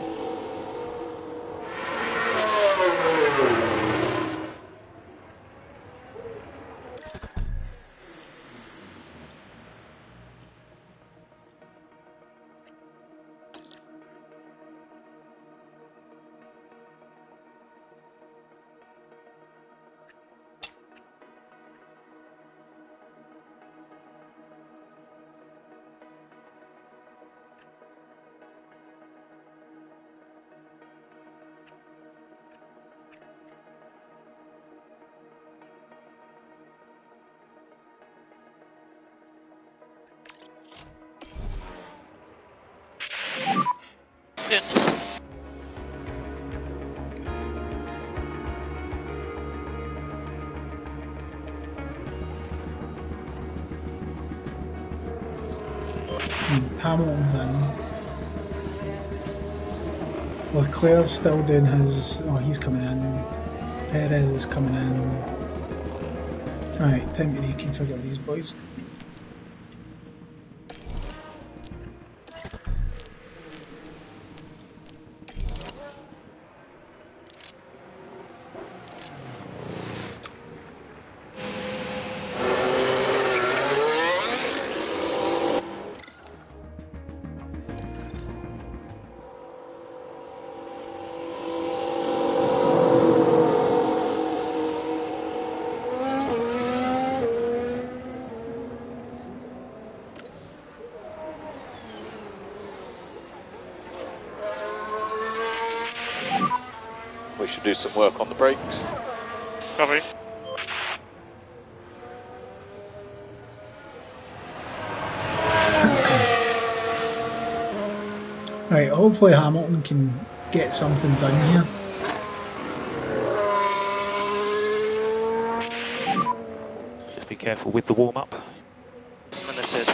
Hamilton's in. Leclerc's still doing his... Oh, he's coming in. Perez is coming in. Right, time to reconfigure these boys. We should do some work on the brakes. Copy. Right, hopefully Hamilton can get something done here. Just be careful with the warm-up. Understood.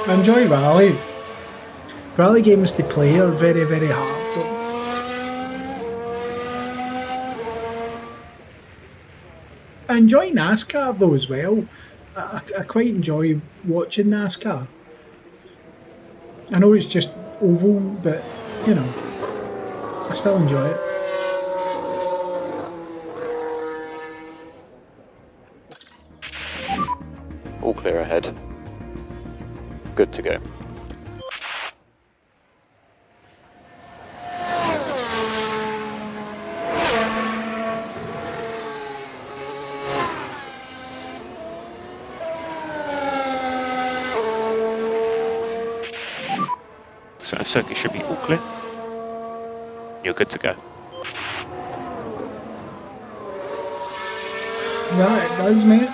I enjoy rally. Rally games to play are very, very hard though. I enjoy NASCAR though as well. I quite enjoy watching NASCAR. I know it's just oval, but you know, I still enjoy it. All clear ahead. Good to go. So the circuit should be all clear. You're good to go. Yeah, it does, mate.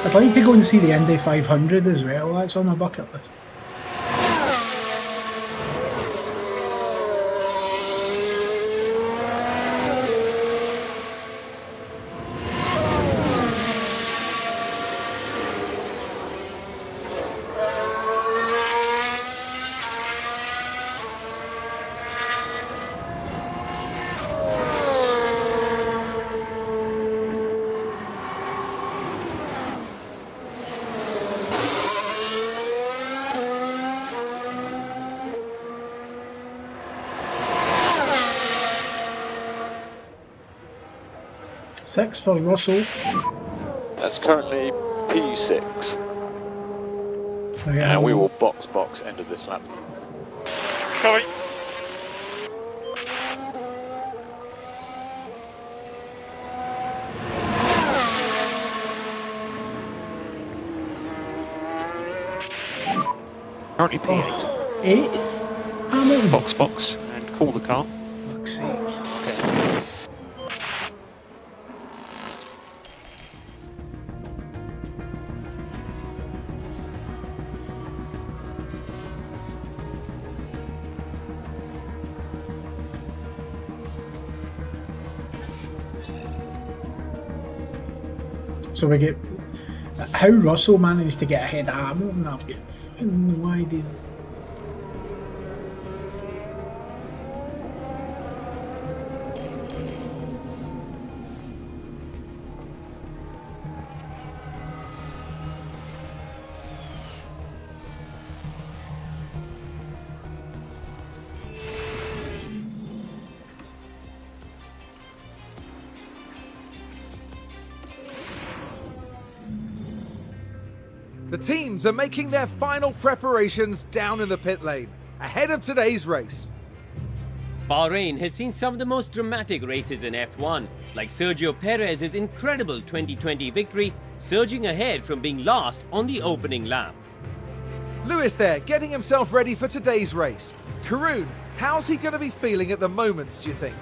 I'd like to go and see the Indy 500 as well, that's on my bucket list. Six for Russell. That's currently P6. Yeah. And we will box end of this lap. Copy. Currently P8. Eighth. Hamilton. Box and call the car. Fuck's sake. Okay. So we get how Russell managed to get ahead of Hamilton. I've got fucking no idea. The teams are making their final preparations down in the pit lane, ahead of today's race. Bahrain has seen some of the most dramatic races in F1, like Sergio Perez's incredible 2020 victory, surging ahead from being last on the opening lap. Lewis there, getting himself ready for today's race. Karun, how's he going to be feeling at the moment, do you think?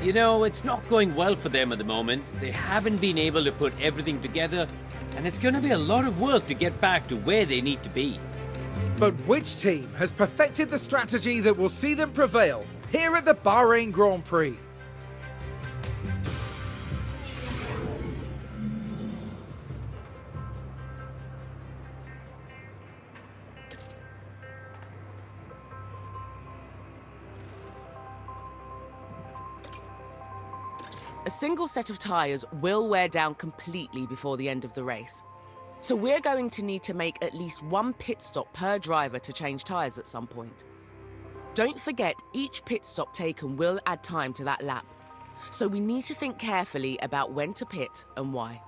You know, it's not going well for them at the moment. They haven't been able to put everything together, and it's going to be a lot of work to get back to where they need to be. But which team has perfected the strategy that will see them prevail here at the Bahrain Grand Prix? A single set of tyres will wear down completely before the end of the race. So we're going to need to make at least one pit stop per driver to change tyres at some point. Don't forget, each pit stop taken will add time to that lap. So we need to think carefully about when to pit and why.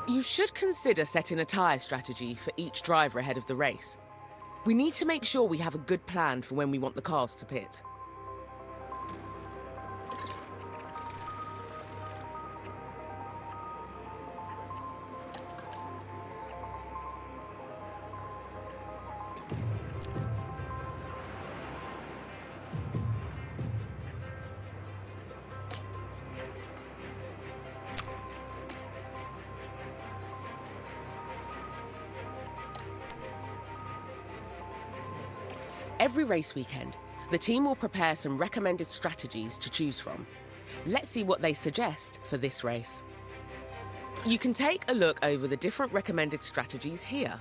You should consider setting a tyre strategy for each driver ahead of the race. We need to make sure we have a good plan for when we want the cars to pit. Every race weekend, the team will prepare some recommended strategies to choose from. Let's see what they suggest for this race. You can take a look over the different recommended strategies here.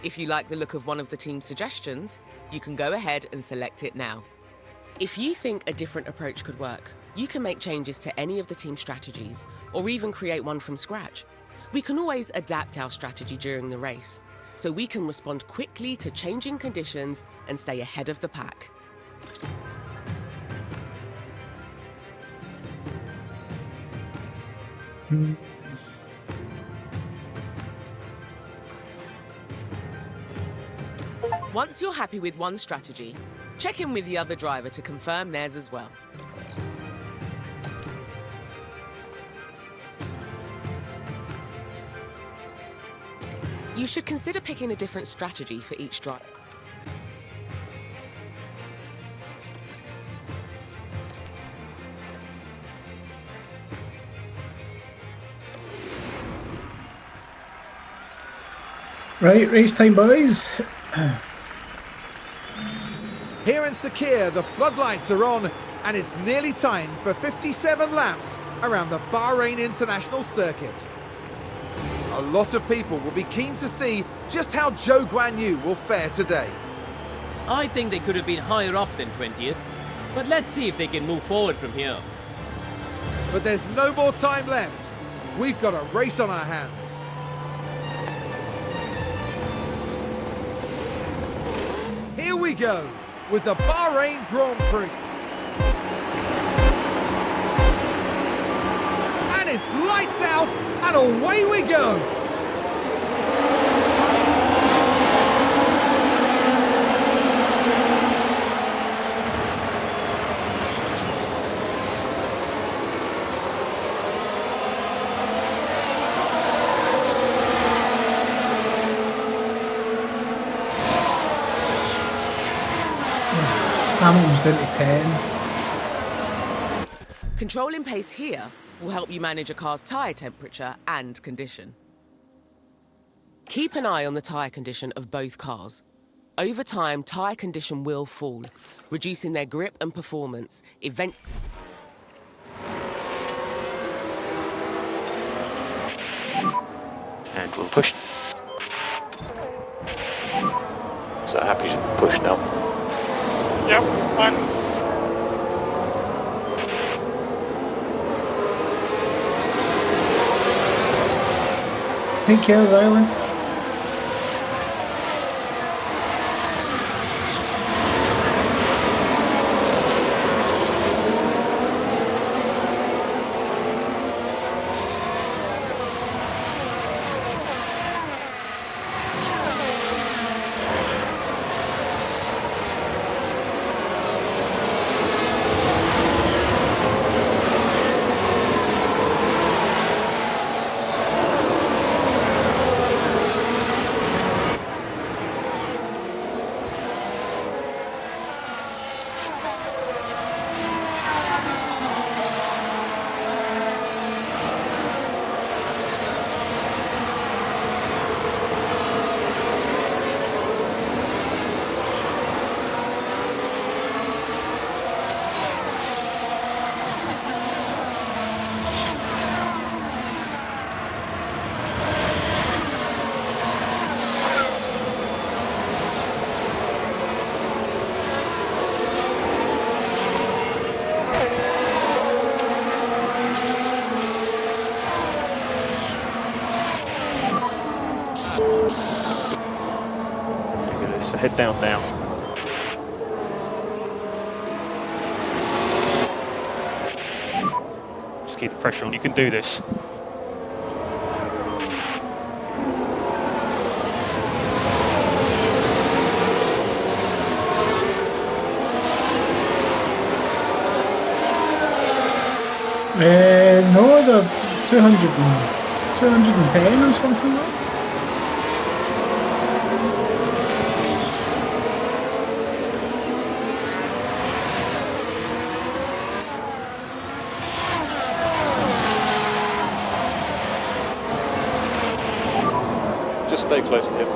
If you like the look of one of the team's suggestions, you can go ahead and select it now. If you think a different approach could work, you can make changes to any of the team's strategies, or even create one from scratch. We can always adapt our strategy during the race, so we can respond quickly to changing conditions and stay ahead of the pack. Once you're happy with one strategy, check in with the other driver to confirm theirs as well. You should consider picking a different strategy for each driver. Right, race time, boys. Here in Sakir, the floodlights are on, and it's nearly time for 57 laps around the Bahrain International Circuit. A lot of people will be keen to see just how Zhou Guanyu will fare today. I think they could have been higher up than 20th, but let's see if they can move forward from here. But there's no more time left. We've got a race on our hands. Here we go with the Bahrain Grand Prix. And it's lights out and away we go. Hamilton's down to 10. Controlling pace here will help you manage a car's tyre temperature and condition. Keep an eye on the tyre condition of both cars. Over time, tyre condition will fall, reducing their grip and performance. And we'll push. So happy to push now. Yep, fine. Pink Hills Island. so head down now. Just keep the pressure on, you can do this. No, they're 210 or something like that. Just stay close to him.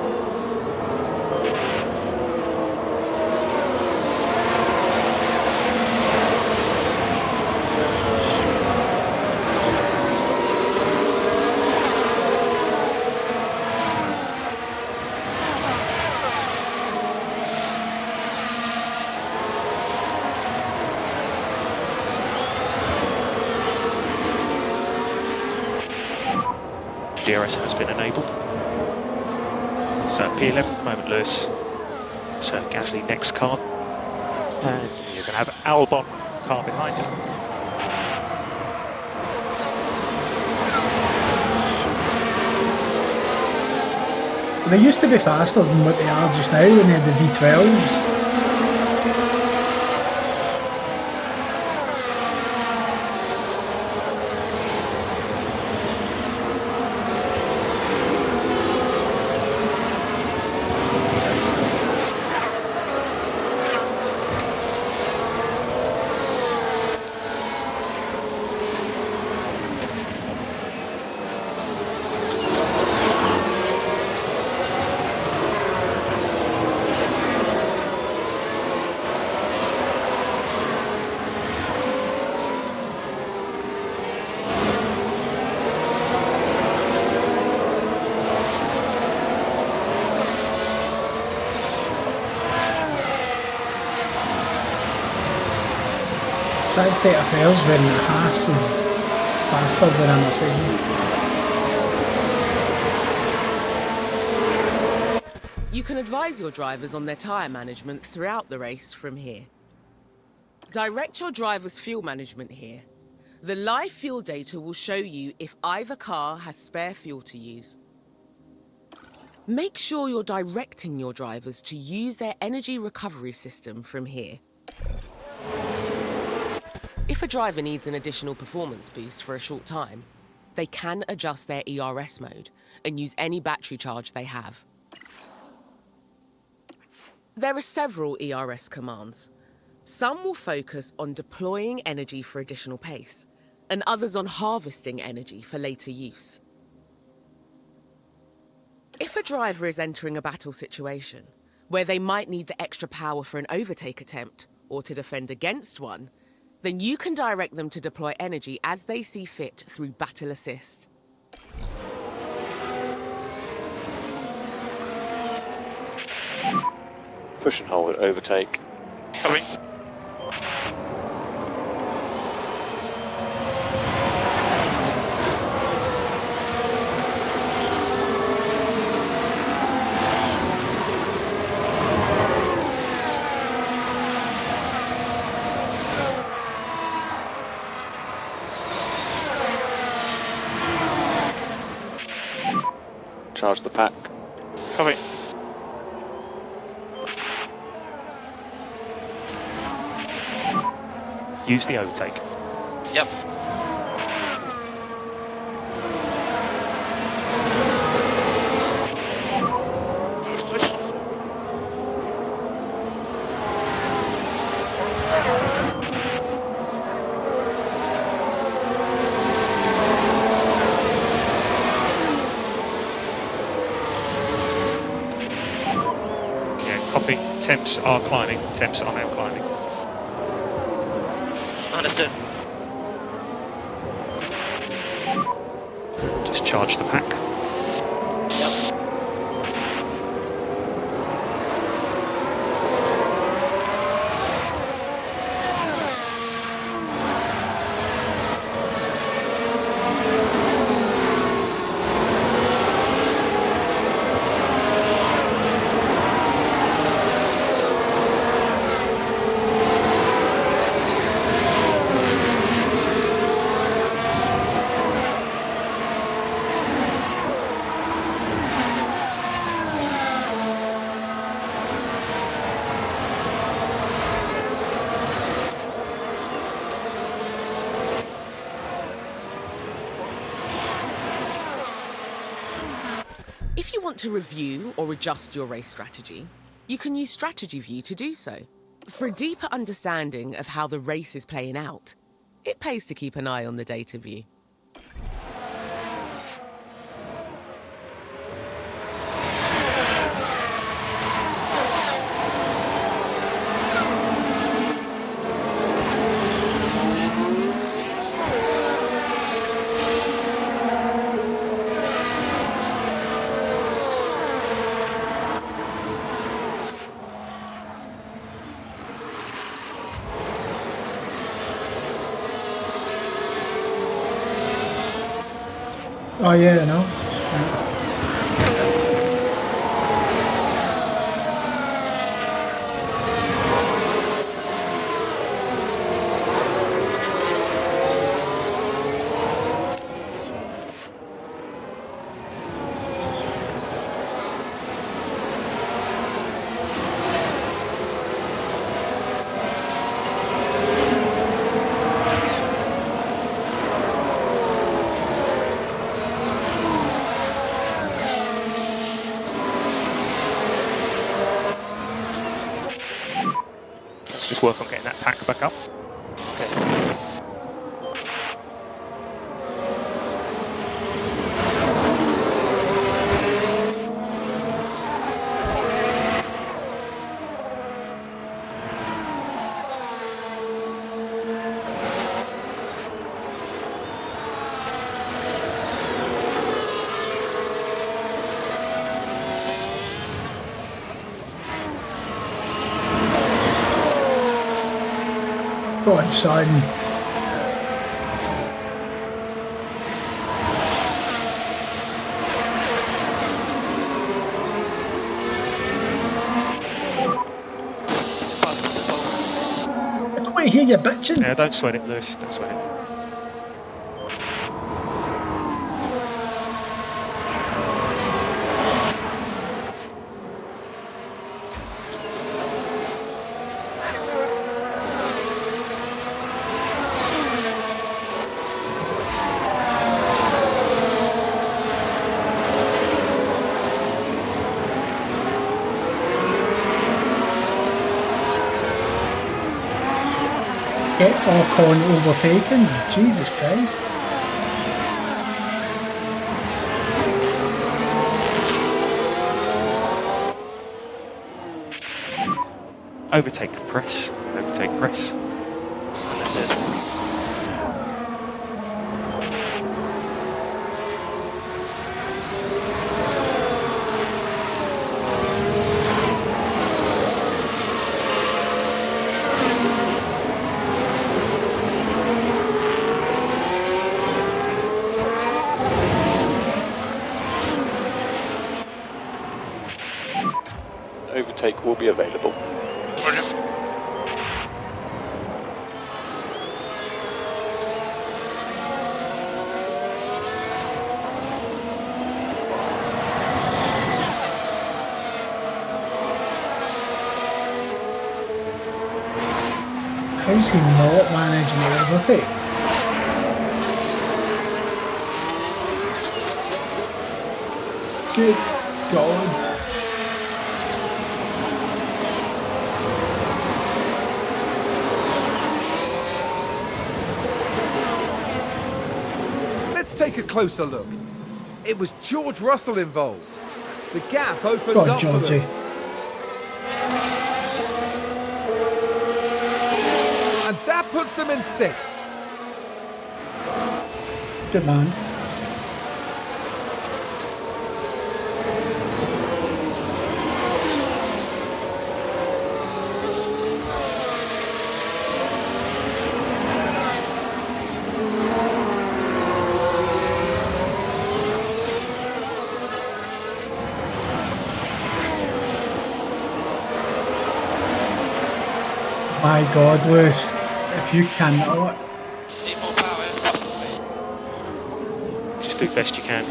DRS has been enabled. So P11 at the moment, Lewis. So Gasly next car. And you're going to have Albon car behind him. They used to be faster than what they are just now when they had the V12s. Sad state of affairs when the Haas is faster than a Mercedes. You can advise your drivers on their tyre management throughout the race from here. Direct your driver's fuel management here. The live fuel data will show you if either car has spare fuel to use. Make sure you're directing your drivers to use their energy recovery system from here. If a driver needs an additional performance boost for a short time, they can adjust their ERS mode and use any battery charge they have. There are several ERS commands. Some will focus on deploying energy for additional pace, and others on harvesting energy for later use. If a driver is entering a battle situation, where they might need the extra power for an overtake attempt or to defend against one, then you can direct them to deploy energy as they see fit through Battle Assist. Push and hold at overtake. Coming. Charge the pack. Coming. Use the overtake. Yep. Copy. Temps are climbing. Temps are now climbing. Understood. Just charge the pack. Yep. If you want to review or adjust your race strategy, you can use Strategy View to do so. For a deeper understanding of how the race is playing out, it pays to keep an eye on the data view. Oh yeah, I know. Let's just work on getting that pack back up. Okay. Go on, son. I don't want to hear you bitching. Yeah, don't sweat it, Lewis. Don't sweat it. Get Ocon overtaken. Jesus Christ. Overtake press. Overtake press. And that's it. Overtake will be available. Roger. How's he not managing to overtake? Good God. Let's take a closer look. It was George Russell involved. The gap opens Go on, up for Georgie. them. And that puts them in 6th. Good man. My God, Lewis, if you cannot. Need more power. Just do the best you can.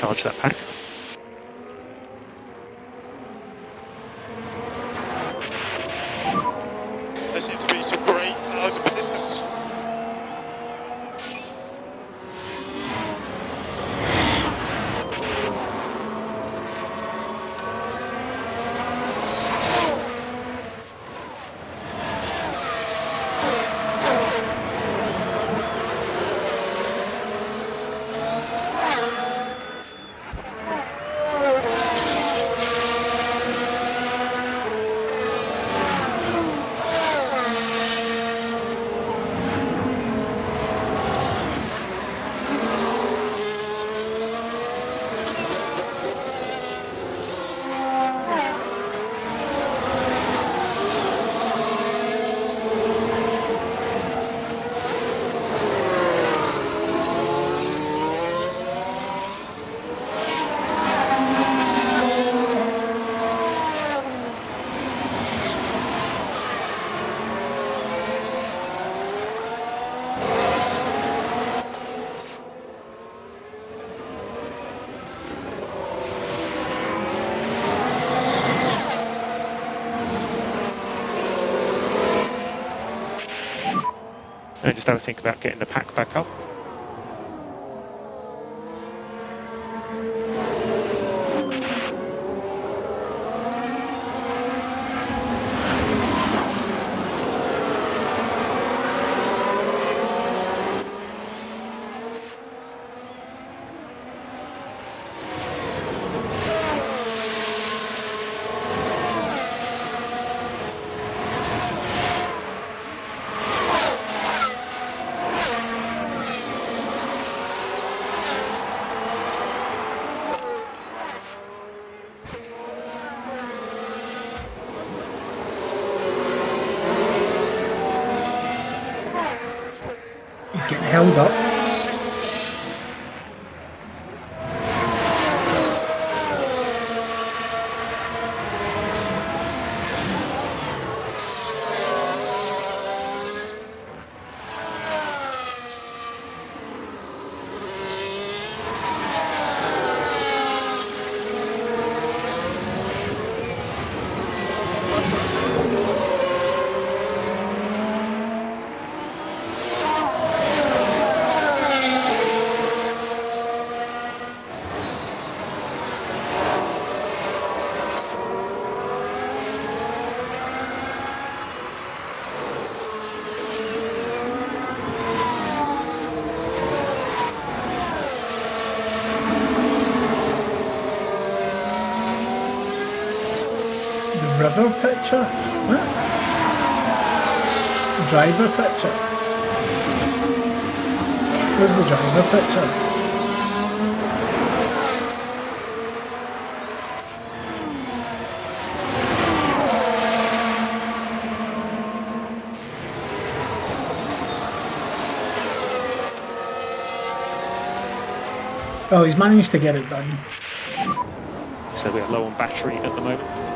charge that pack. There seems to be some great loads of resistance. And just have a think about getting the pack back up. He's getting held up. River picture? What? Driver picture? Where's the driver picture? Well, he's managed to get it done. So we're low on battery at the moment.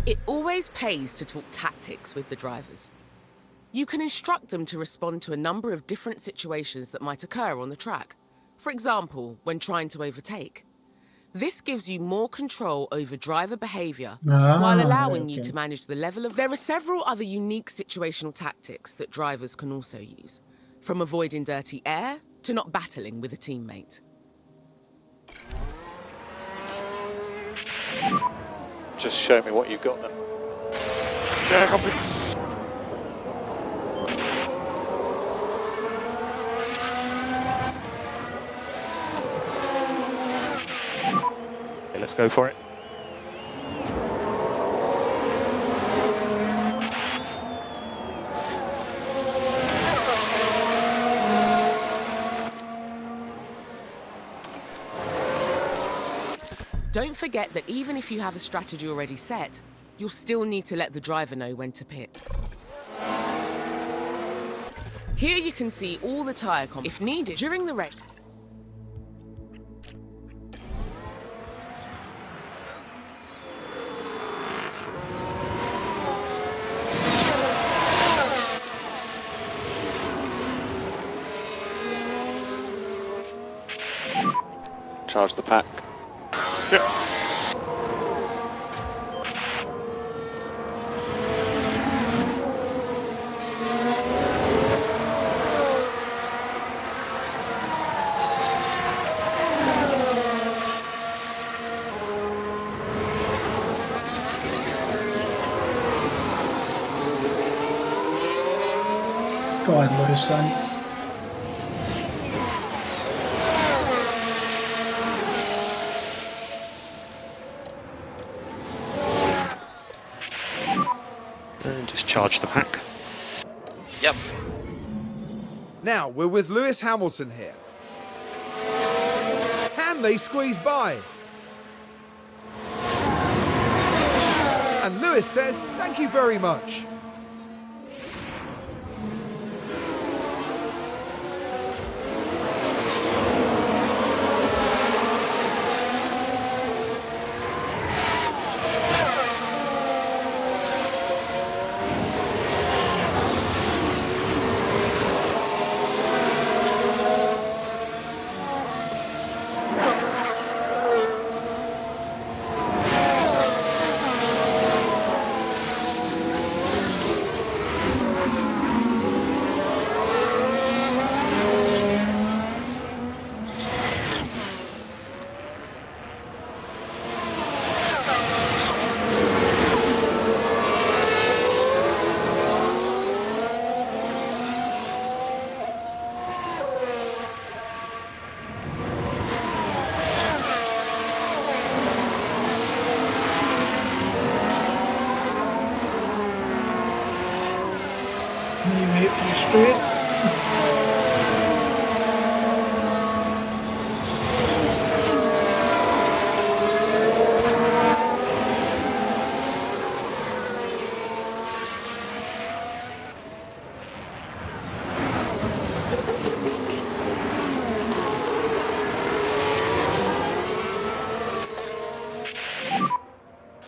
It always pays to talk tactics with the drivers. You can instruct them to respond to a number of different situations that might occur on the track. For example, when trying to overtake. This gives you more control over driver behaviour while allowing you to manage the level of... There are several other unique situational tactics that drivers can also use, from avoiding dirty air to not battling with a teammate. Just show me what you've got then. Yeah, copy. Okay, let's go for it. Don't forget that even if you have a strategy already set, you'll still need to let the driver know when to pit. Here you can see all the tyre if needed during the race. Charge the pack. Yep. Go on, Lewis, son. And just charge the pack. Yep. Now we're with Lewis Hamilton here. Can they squeeze by? And Lewis says, thank you very much. Can you wait for the straight?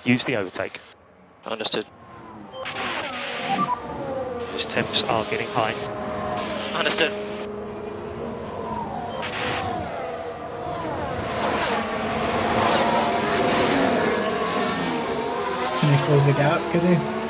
Use the overtake. Understood. Those temps are getting high. Understood. Can they close the gap, could they?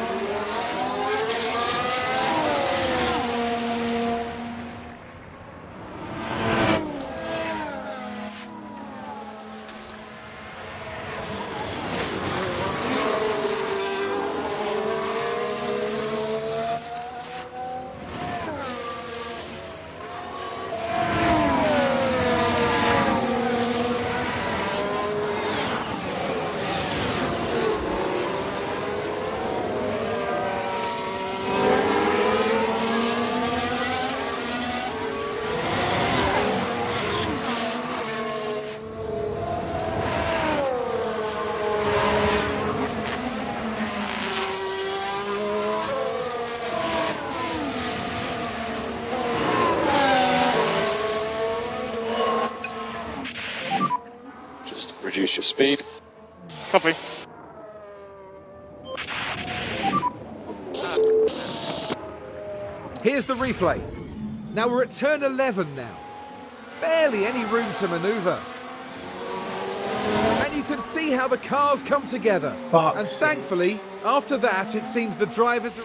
Just reduce your speed. Copy. Here's the replay. Now we're at turn 11 now. Barely any room to manoeuvre. And you can see how the cars come together. Fuck's And sake. thankfully, after that, it seems the drivers are...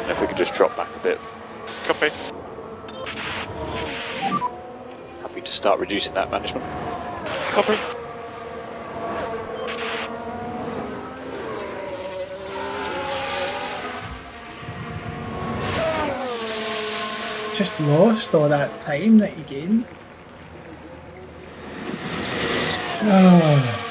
If we could just drop back a bit. Copy. Happy to start reducing that management. Copy. Just lost all that time that you gained. Oh.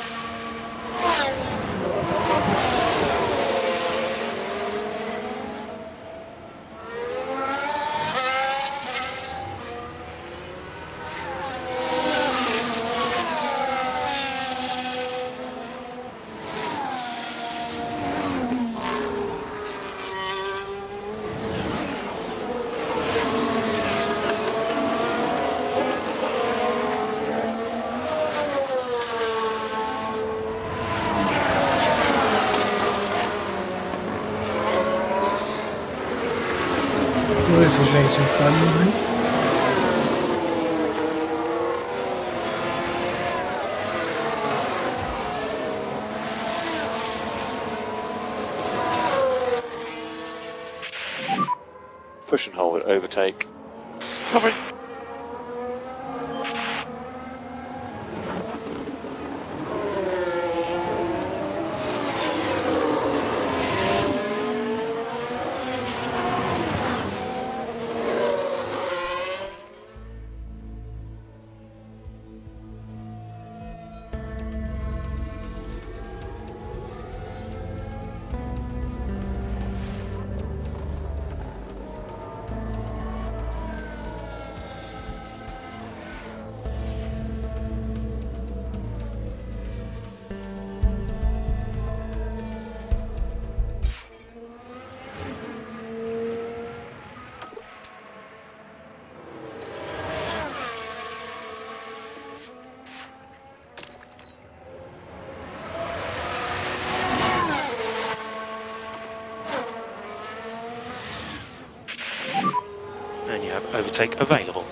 This is race is done, I think. Push and hold, overtake. Copy. And you have overtake available.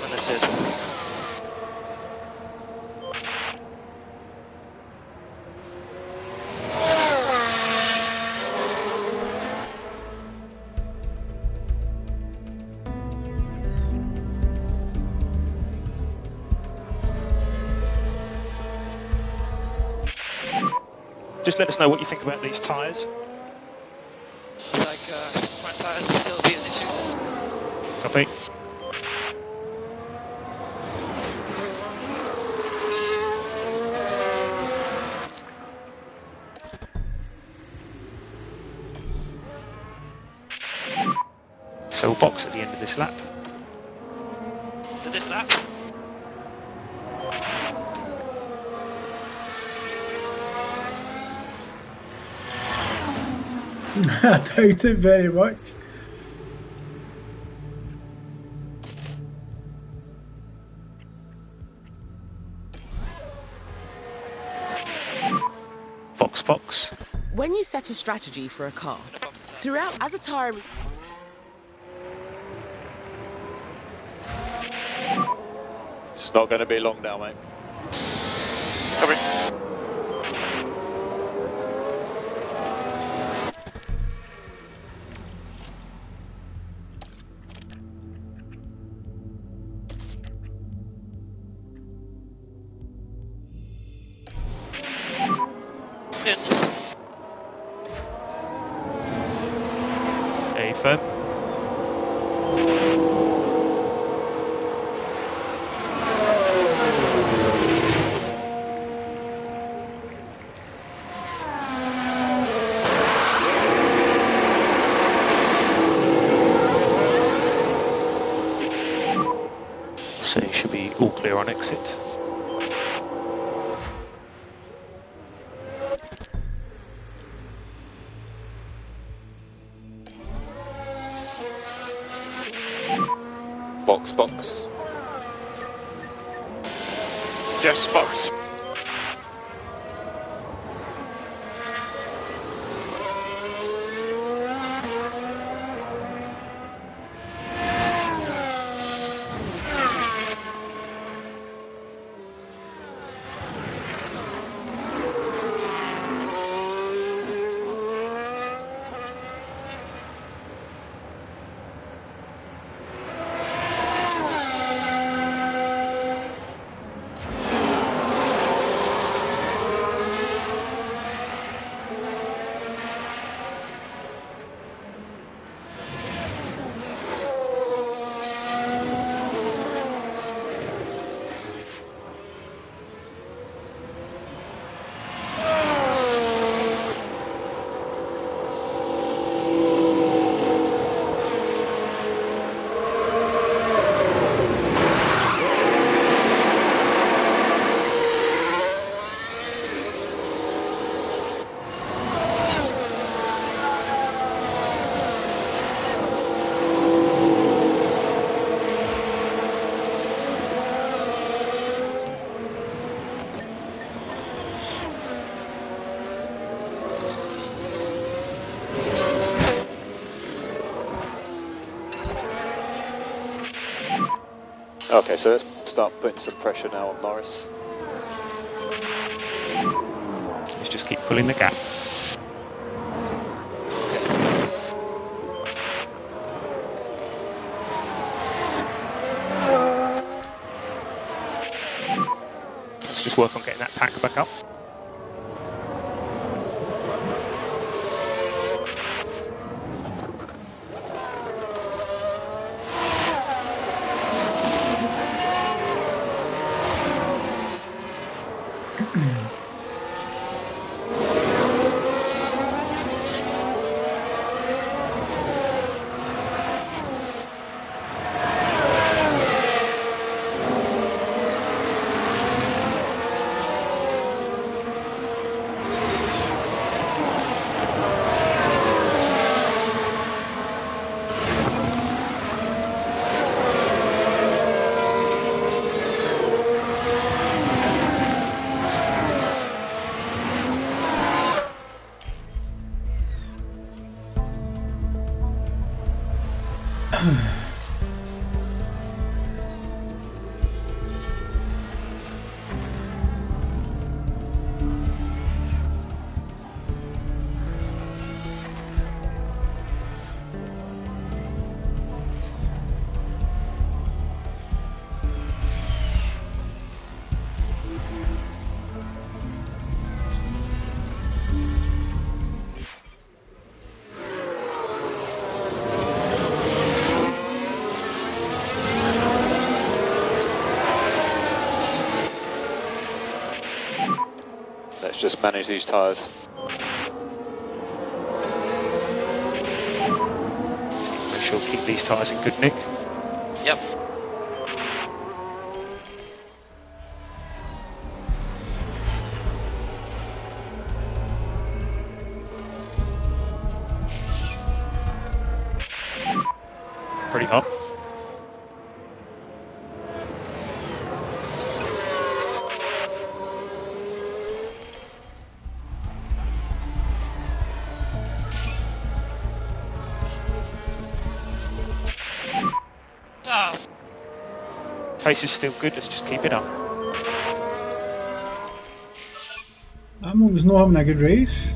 Understood. Just let us know what you think about these tyres. It's like front tires will still be an issue. Copy. So we'll box at the end of this lap. So this lap, I doubt it very much. Box, box. When you set a strategy for a car, throughout as a tyre... It's not going to be long now, mate. Copy. in. Okay, firm. So you should be all clear on exit. Box, box. Yes, box. Okay, so let's start putting some pressure now on Norris. Let's just keep pulling the gap. Let's just work on getting that pack back up. Let's just manage these tyres. Just need to make sure we keep these tyres in good nick. Yep. Pretty hot. Ah. Pace is still good, let's just keep it up. I'm always not having a good race.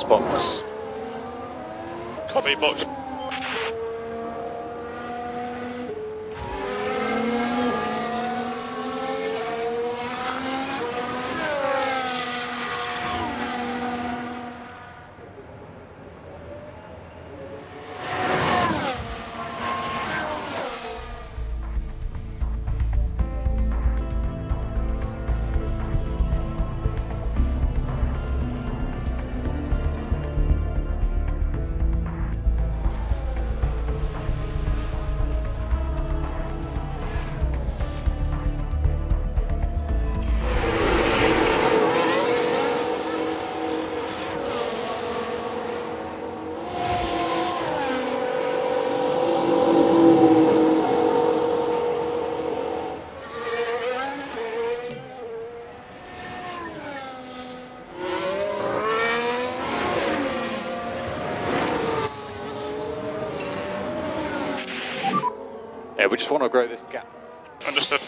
Box. Copy, box. Yeah, we just want to grow this gap. Understood.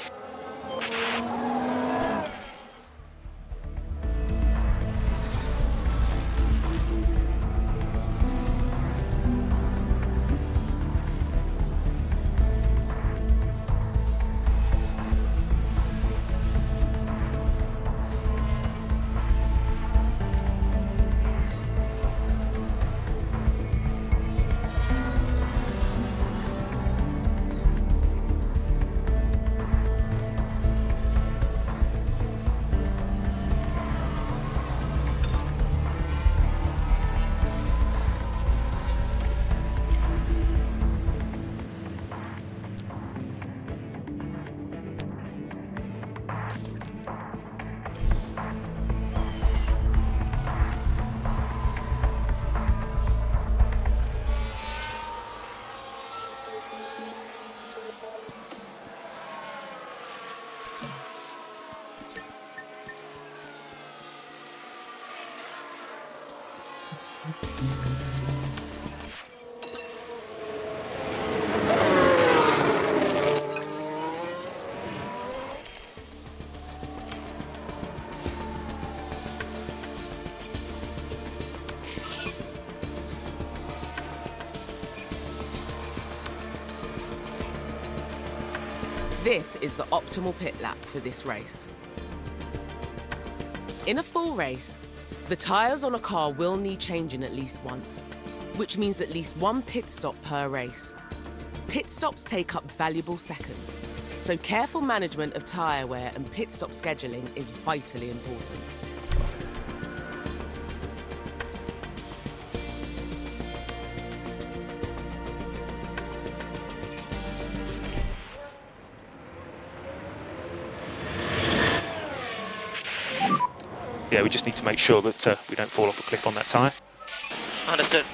This is the optimal pit lap for this race. In a full race, the tyres on a car will need changing at least once, which means at least one pit stop per race. Pit stops take up valuable seconds, so careful management of tyre wear and pit stop scheduling is vitally important. Yeah, we just need to make sure that we don't fall off a cliff on that tyre. Understood.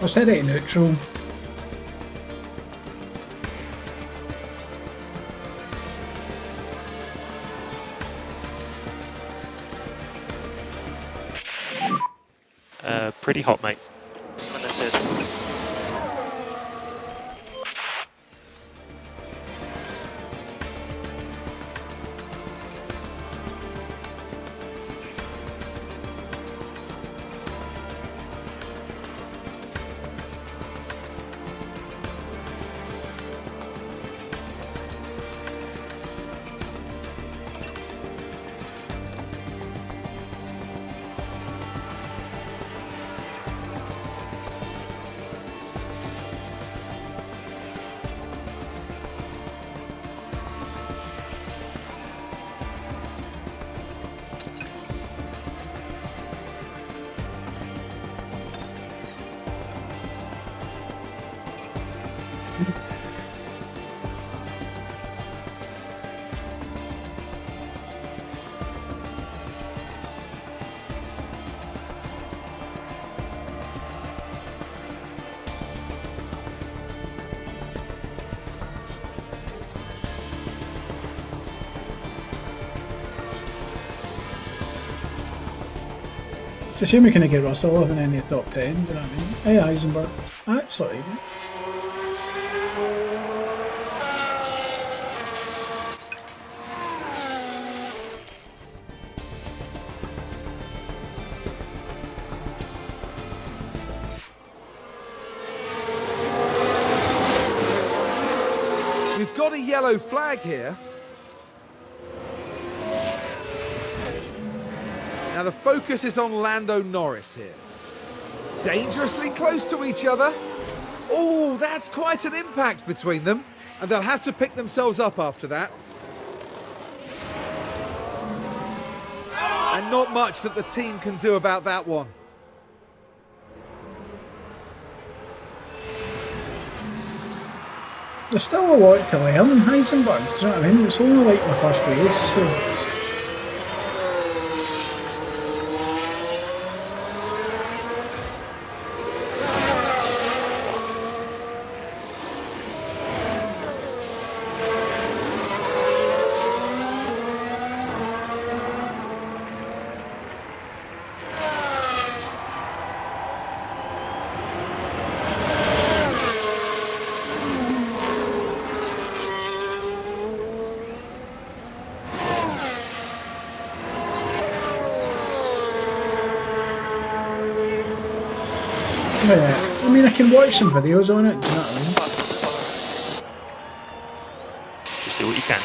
I'll set it in neutral. Pretty hot, mate. Understood. It's a shame we couldn't get Russell up in any of the top 10, do you know what I mean? Hey, Eisenberg. That's alright, yeah. We've got a yellow flag here. Now the focus is on Lando Norris here. Dangerously close to each other. Oh, that's quite an impact between them. And they'll have to pick themselves up after that. And not much that the team can do about that one. There's still a lot to learn in Heisenberg, do you know what I mean? It's only like my first race, so... I mean, I can watch some videos on it, do you know what I mean? Possible to follow. Just do what you can.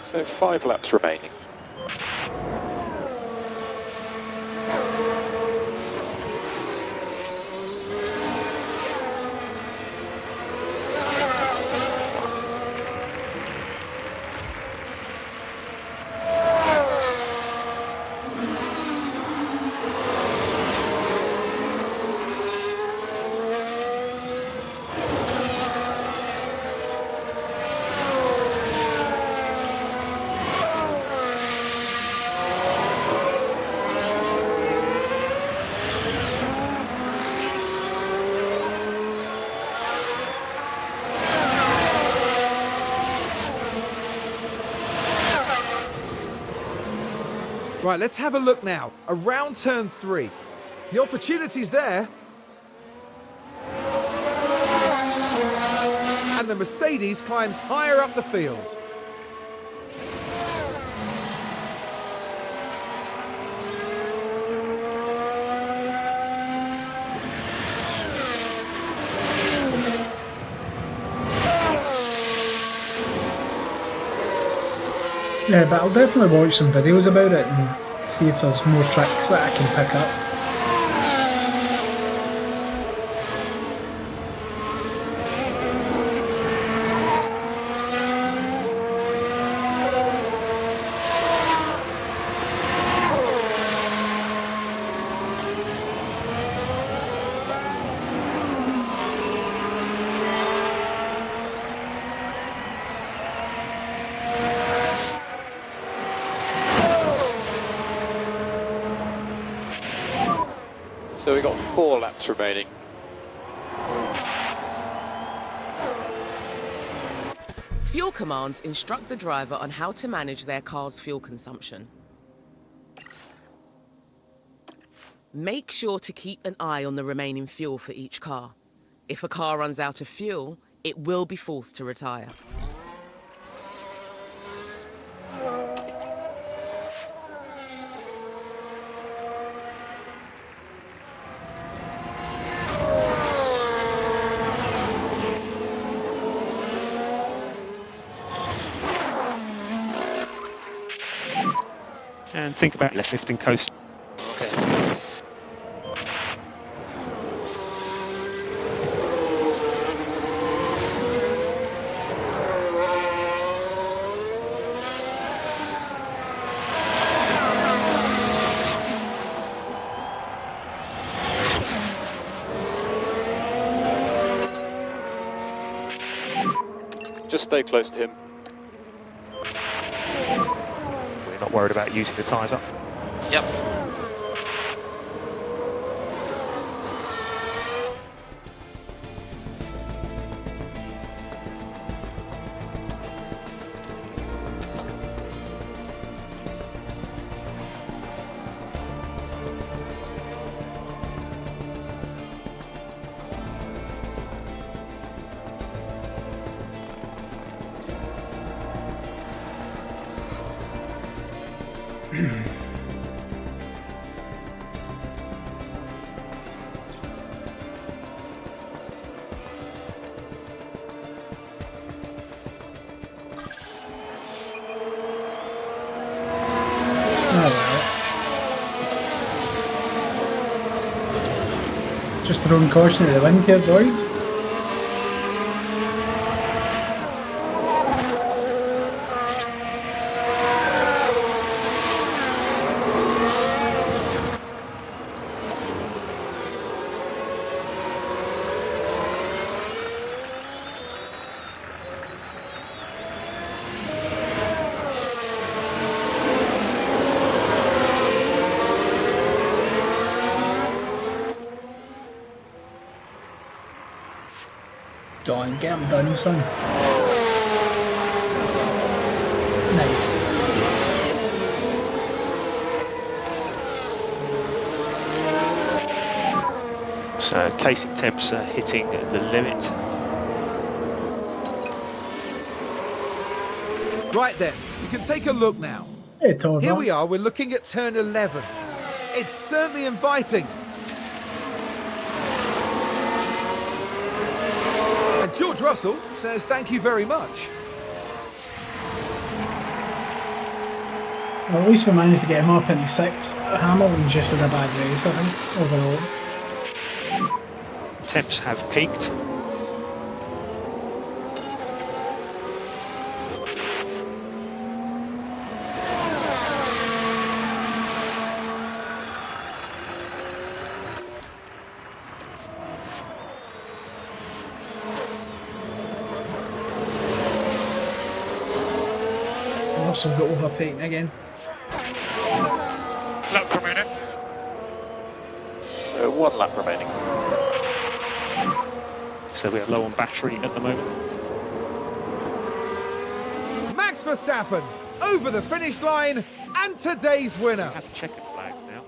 So 5 laps remaining. Right, let's have a look now. Around turn 3. The opportunity's there. And the Mercedes climbs higher up the field. Yeah, but I'll definitely watch some videos about it and see if there's more tricks that I can pick up. So we've got 4 laps remaining. Fuel commands instruct the driver on how to manage their car's fuel consumption. Make sure to keep an eye on the remaining fuel for each car. If a car runs out of fuel, it will be forced to retire. And think about less lifting coast. Okay. Just stay close to him. worried about using the tyres up? Yep. Just throwing caution to the wind here, boys. Go on, get him done, son. Nice. So casing temps hitting the limit. Right then, you can take a look now. Hey, Torva. Here we are, we're looking at turn 11. It's certainly inviting. And George Russell says thank you very much. Well, at least we managed to get him up into 6th. Hamilton just had a bad race, I think, overall. Temps have peaked. Russell got overtaken again. Lap remaining. 1 lap remaining. So we are low on battery at the moment. Max Verstappen over the finish line and today's winner. Have a checkered flag now.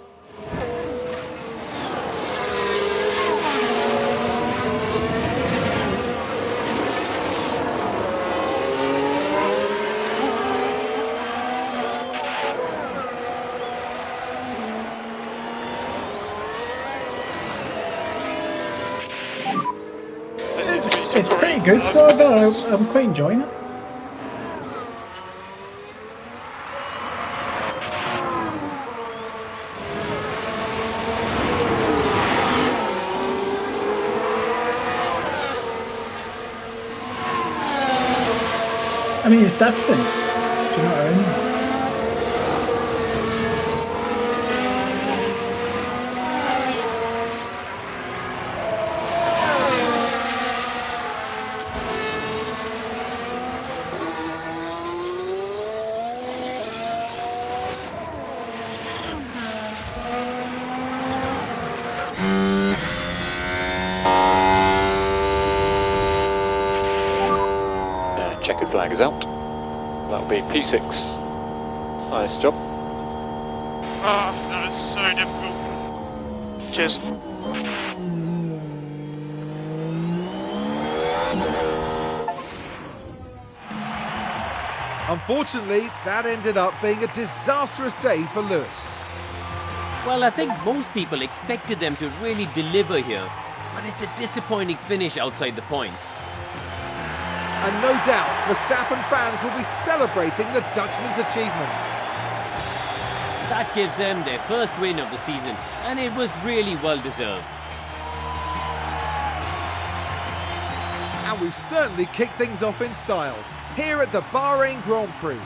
It's pretty good, Torva. I'm quite enjoying it. I mean, it's different. Do you know what I mean? Checkered flag is out. That'll be P6. Nice job. Ah, that was so difficult. Cheers. Unfortunately, that ended up being a disastrous day for Lewis. Well, I think most people expected them to really deliver here, but it's a disappointing finish outside the points. And no doubt, Verstappen fans will be celebrating the Dutchman's achievement. That gives them their first win of the season, and it was really well deserved. And we've certainly kicked things off in style, here at the Bahrain Grand Prix.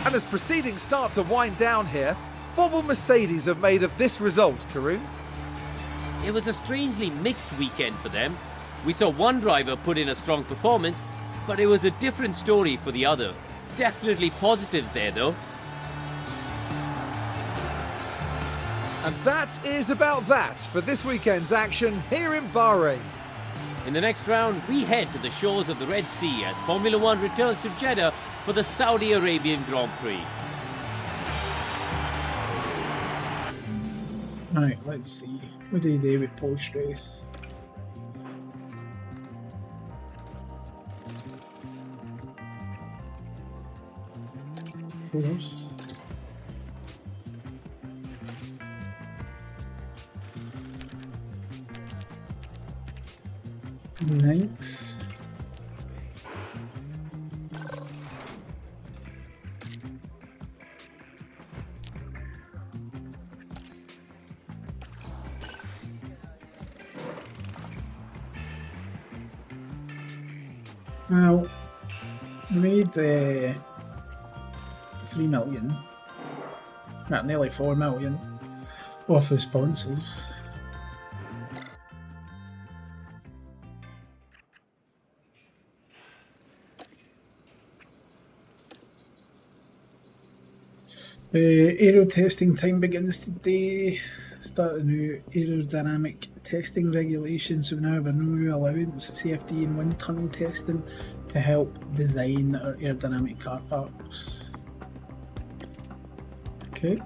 And as proceedings start to wind down here, what will Mercedes have made of this result, Karun? It was a strangely mixed weekend for them. We saw one driver put in a strong performance, but it was a different story for the other. Definitely positives there though. And that is about that for this weekend's action here in Bahrain. In the next round, we head to the shores of the Red Sea as Formula One returns to Jeddah for the Saudi Arabian Grand Prix. Right, let's see. What do you do with post-race? Course. Thanks. Well, we made 3 million, not nearly 4 million, off the sponsors. Aero testing time begins today. Start the new aerodynamic testing regulations. So we now have a new allowance, CFD and wind tunnel testing to help design our aerodynamic car parks. Okay.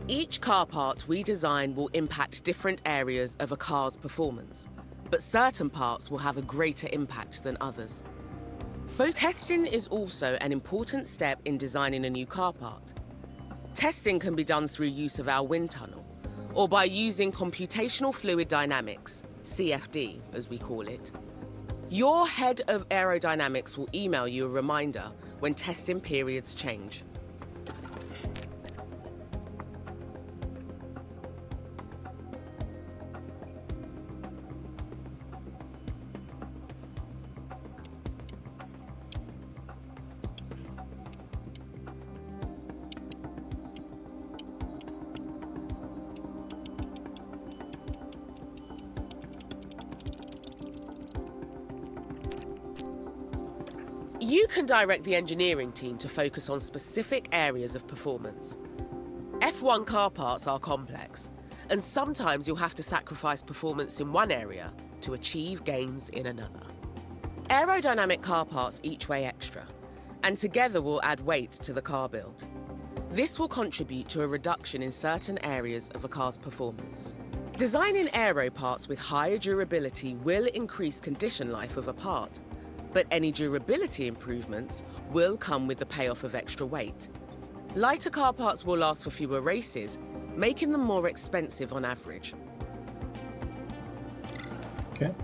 Each car part we design will impact different areas of a car's performance, but certain parts will have a greater impact than others. Testing is also an important step in designing a new car part. Testing can be done through use of our wind tunnel, or by using computational fluid dynamics, CFD as we call it. Your head of aerodynamics will email you a reminder when testing periods change. You can direct the engineering team to focus on specific areas of performance. F1 car parts are complex, and sometimes you'll have to sacrifice performance in one area to achieve gains in another. Aerodynamic car parts each weigh extra, and together will add weight to the car build. This will contribute to a reduction in certain areas of a car's performance. Designing aero parts with higher durability will increase condition life of a part, but any durability improvements will come with the payoff of extra weight. Lighter car parts will last for fewer races, making them more expensive on average. Okay.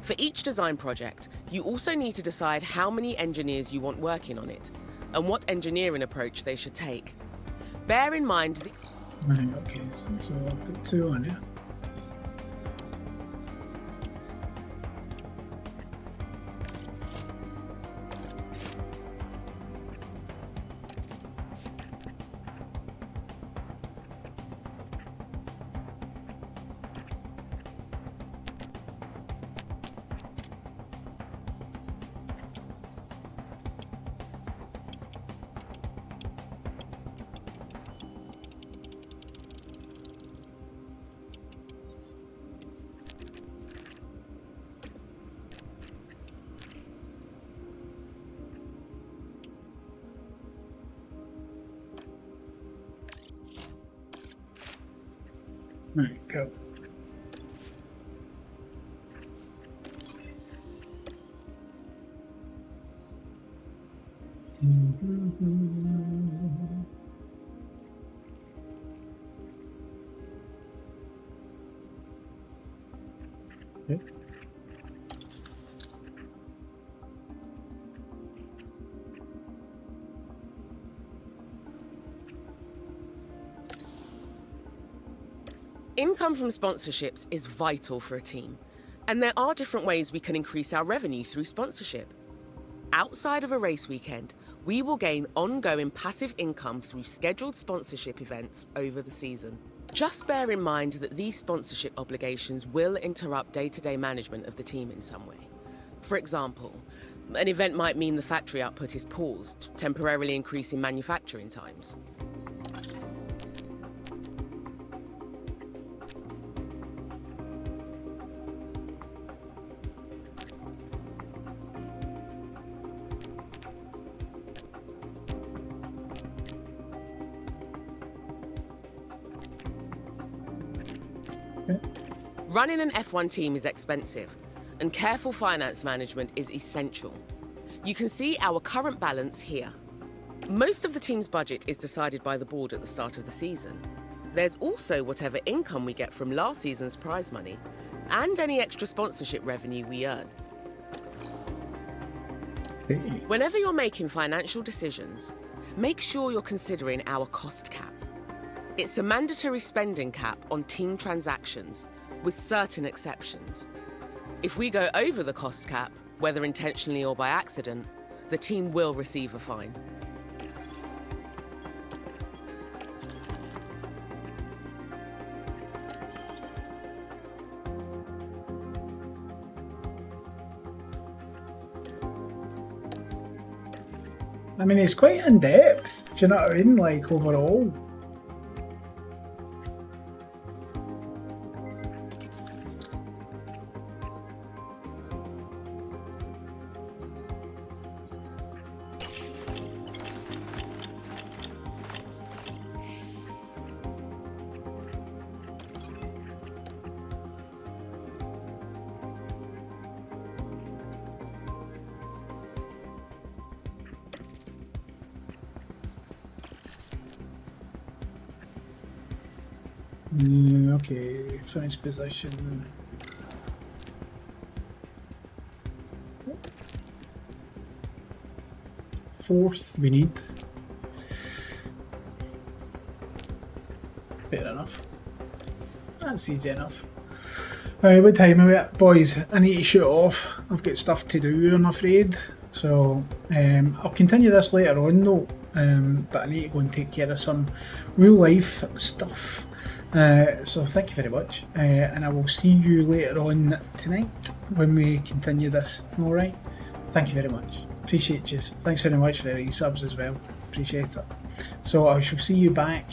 For each design project, you also need to decide how many engineers you want working on it, and what engineering approach they should take. Bear in mind the... Right, okay, so I'll put 2 on here. Right, go. Okay. Income from sponsorships is vital for a team, and there are different ways we can increase our revenue through sponsorship. Outside of a race weekend, we will gain ongoing passive income through scheduled sponsorship events over the season. Just bear in mind that these sponsorship obligations will interrupt day-to-day management of the team in some way. For example, an event might mean the factory output is paused, temporarily increasing manufacturing times. Running an F1 team is expensive, and careful finance management is essential. You can see our current balance here. Most of the team's budget is decided by the board at the start of the season. There's also whatever income we get from last season's prize money, and any extra sponsorship revenue we earn. Whenever you're making financial decisions, make sure you're considering our cost cap. It's a mandatory spending cap on team transactions, with certain exceptions. If we go over the cost cap, whether intentionally or by accident, the team will receive a fine. I mean, it's quite in depth, do you know what I mean? Like, overall. Okay, finish position. Fourth, we need. Fair enough. That's easy enough. Right, what time are we at? Boys, I need to shoot off. I've got stuff to do, I'm afraid. So, I'll continue this later on though. But I need to go and take care of some real life stuff. So thank you very much, and I will see you later on tonight when we continue this. Alright, thank you very much, appreciate you. Thanks very much for your subs as well, appreciate it. So I shall see you back